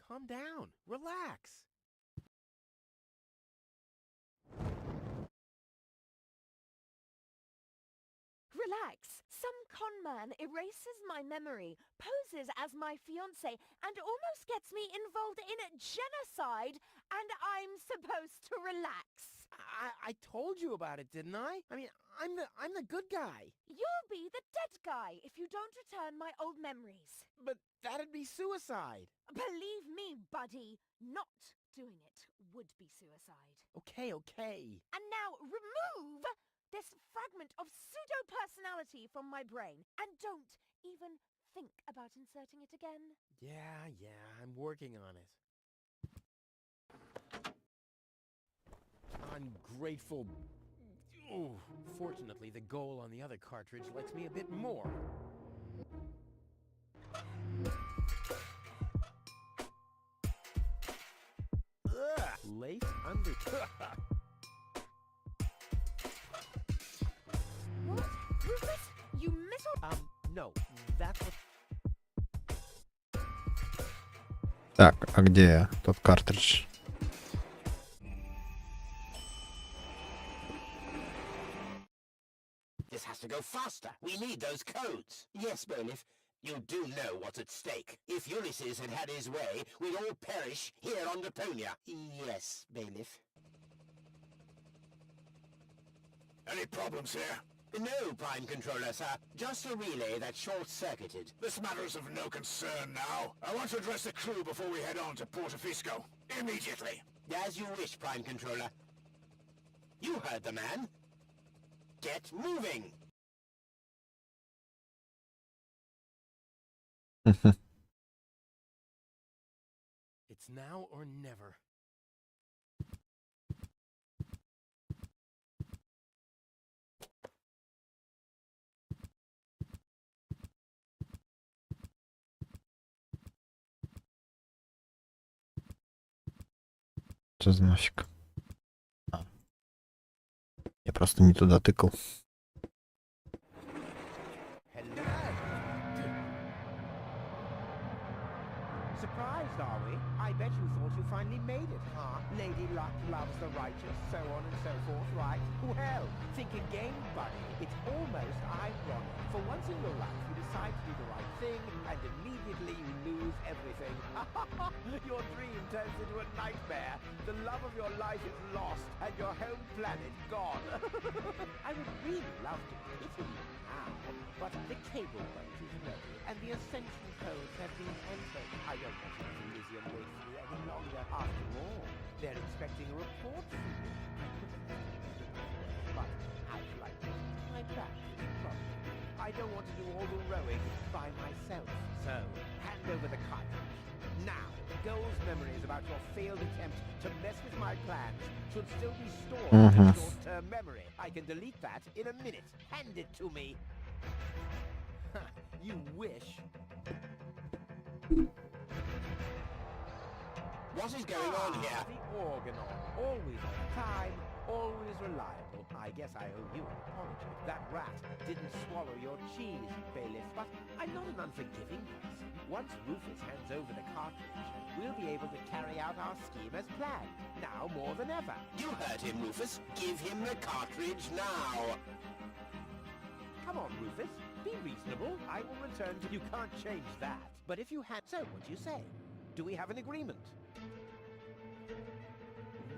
Calm down. Relax. Relax. Some con man erases my memory, poses as my fiancé, and almost gets me involved in genocide, and I'm supposed to relax. I told you about it, didn't I? I mean, I'm the good guy. You'll be the dead guy if you don't return my old memories. But that'd be suicide. Believe me, buddy, not doing it would be suicide. Okay. And now remove this fragment of pseudo-personality from my brain, and don't even think about inserting it again? Yeah, I'm working on it. Ungrateful... Ooh, fortunately, the goal on the other cartridge lets me a bit more. Ugh, lace under... What? Rufus? You missile? No, that's what... Так, а где тот картридж? This has to go faster. We need those codes. Yes, Bailiff. You do know what's at stake. If Ulysses had had his way, we'd all perish here on Deponia. Yes, Bailiff. Any problems here? No, Prime Controller, sir. Just a relay that short-circuited. This matter is of no concern now. I want to address the crew before we head on to Portofisco. Immediately. As you wish, Prime Controller. You heard the man. Get moving! It's now or never. Что за нафиг? Я просто не туда тыкал. Surprised, are we? I bet you thought you finally made it, huh? Lady Luck loves the righteous, so on and so forth, right? Well, think again, buddy. It's almost ironic. For once in your life, you decide to do the right thing, and immediately you lose everything. Your dream turns into a nightmare. The love of your life is lost, and your home planet gone. I would really love to pity you now, but the cable boat is ready, and the ascension codes have been entered. I don't want to let Elysium wait for me any longer. After all, they're expecting a report from you. But I'd like to my back is a problem. I don't want to do all the rowing by myself. So, hand over the cartridge. Now, Goal's memories about your failed attempt to mess with my plans should still be stored in a short-term memory. I can delete that in a minute. Hand it to me. You wish. What is going on here? The organon. Always on time, always reliable. I guess I owe you an apology. That rat didn't swallow your cheese, Bailiff, but I'm not an unforgiving person. Once Rufus hands over the cartridge, we'll be able to carry out our scheme as planned. Now more than ever. You heard him, Rufus. Give him the cartridge now. Come on, Rufus. Be reasonable. I will return to... You can't change that. But if you had... So, what do you say? Do we have an agreement?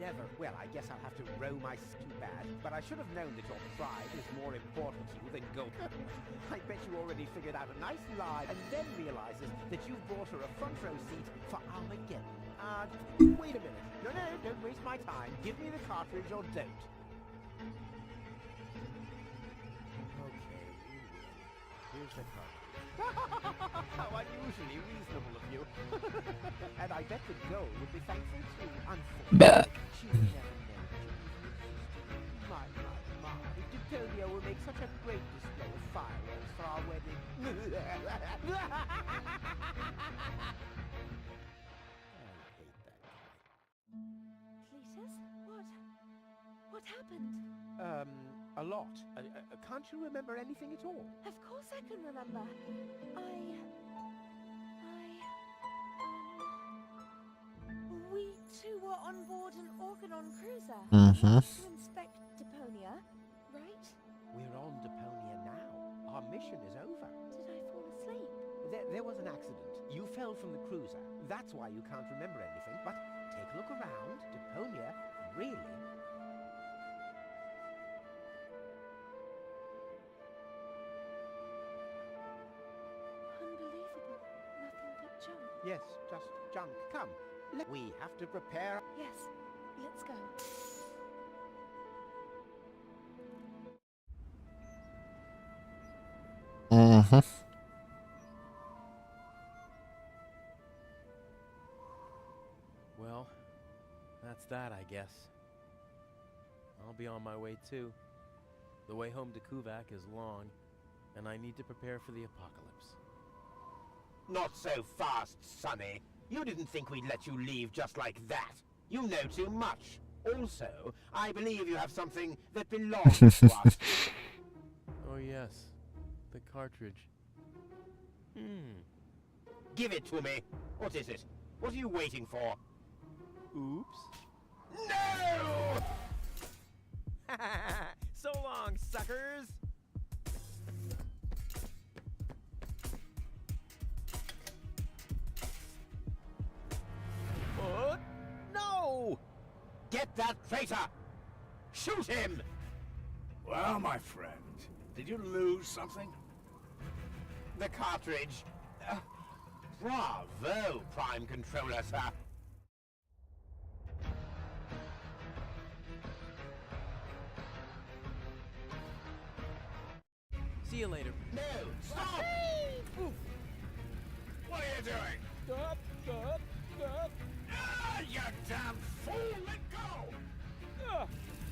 Never. Well, I guess I'll have to row my... Too bad. But I should have known that your pride is more important to you than gold. I bet you already figured out a nice lie and then realizes that you've bought her a front row seat for Armageddon. Wait a minute. No, don't waste my time. Give me the cartridge or don't. Okay, you win. Here's the cartridge. How unusually reasonable of you. And I bet the goal would be thankful too. Unfortunately, she would never know. My. Deponia will make such a great display of fireworks for our wedding. I hate that guy. Cletus? What happened? A lot. Can't you remember anything at all? Of course I can remember. We two were on board an Organon cruiser. Mm-hmm. To inspect Deponia, right? We're on Deponia now. Our mission is over. Did I fall asleep? There was an accident. You fell from the cruiser. That's why you can't remember anything. But take a look around. Deponia really... Unbelievable. Nothing but junk. Yes, just junk. Come. We have to prepare... Yes, let's go. Mm-hmm. guess. I'll be on my way too. The way home to Kuvak is long, and I need to prepare for the apocalypse. Not so fast, Sonny. You didn't think we'd let you leave just like that. You know too much. Also, I believe you have something that belongs to us. Oh yes, the cartridge. Give it to me. What is it? What are you waiting for? Oops. No! So long, suckers! What? No! Get that traitor! Shoot him! Well, my friend, did you lose something? The cartridge. Bravo, Prime Controller, sir. See you later. No, stop! What are you doing? Stop, stop, stop. Ah, you damn fool! Let go!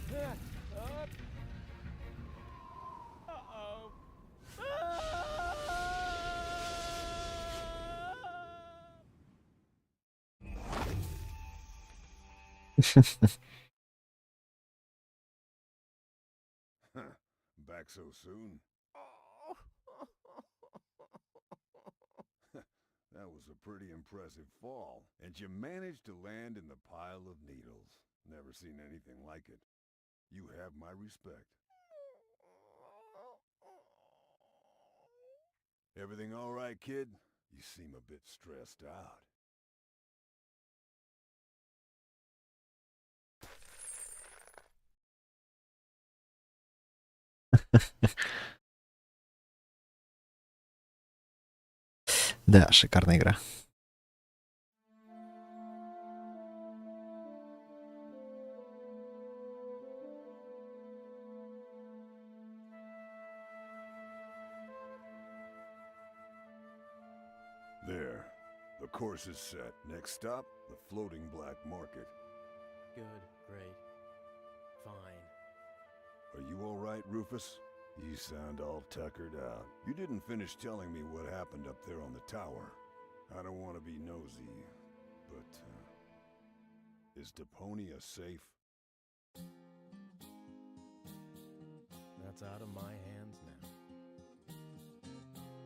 Stop. Uh-oh. Back so soon? That was a pretty impressive fall. And you managed to land in the pile of needles. Never seen anything like it. You have my respect. Everything all right, kid? You seem a bit stressed out. Да, шикарная игра. There. The course is set. Next stop, the floating black market. Good, great, fine. Are you all right, Rufus? You sound all tuckered out. You didn't finish telling me what happened up there on the tower. I don't want to be nosy, but, is Deponia safe? That's out of my hands now.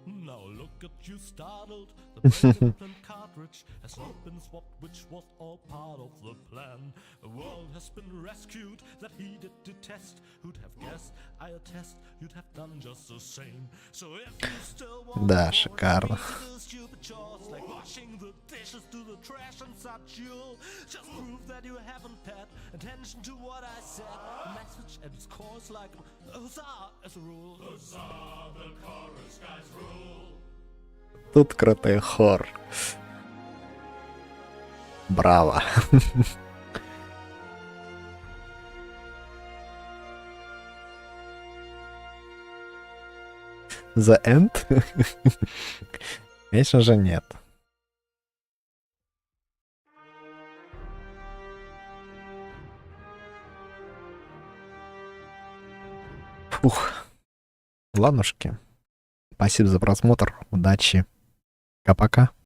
Now look at you startled. The break-in cartridge has not been swapped, which was all part of the plan. A world has been rescued that he did detest. Who'd have guessed? I attest you'd have done just the same. So if you still want Да, шикарно. stupid chores like washing the dishes to the trash and such, you'll just prove that you haven't paid attention to what I said. The message at its core is like huzzah as a rule. Huzzah, the chorus guys rule. Тут крутой хор. Браво. The End? Конечно же нет. Фух. Ладнушки. Спасибо за просмотр. Удачи. Пока-пока.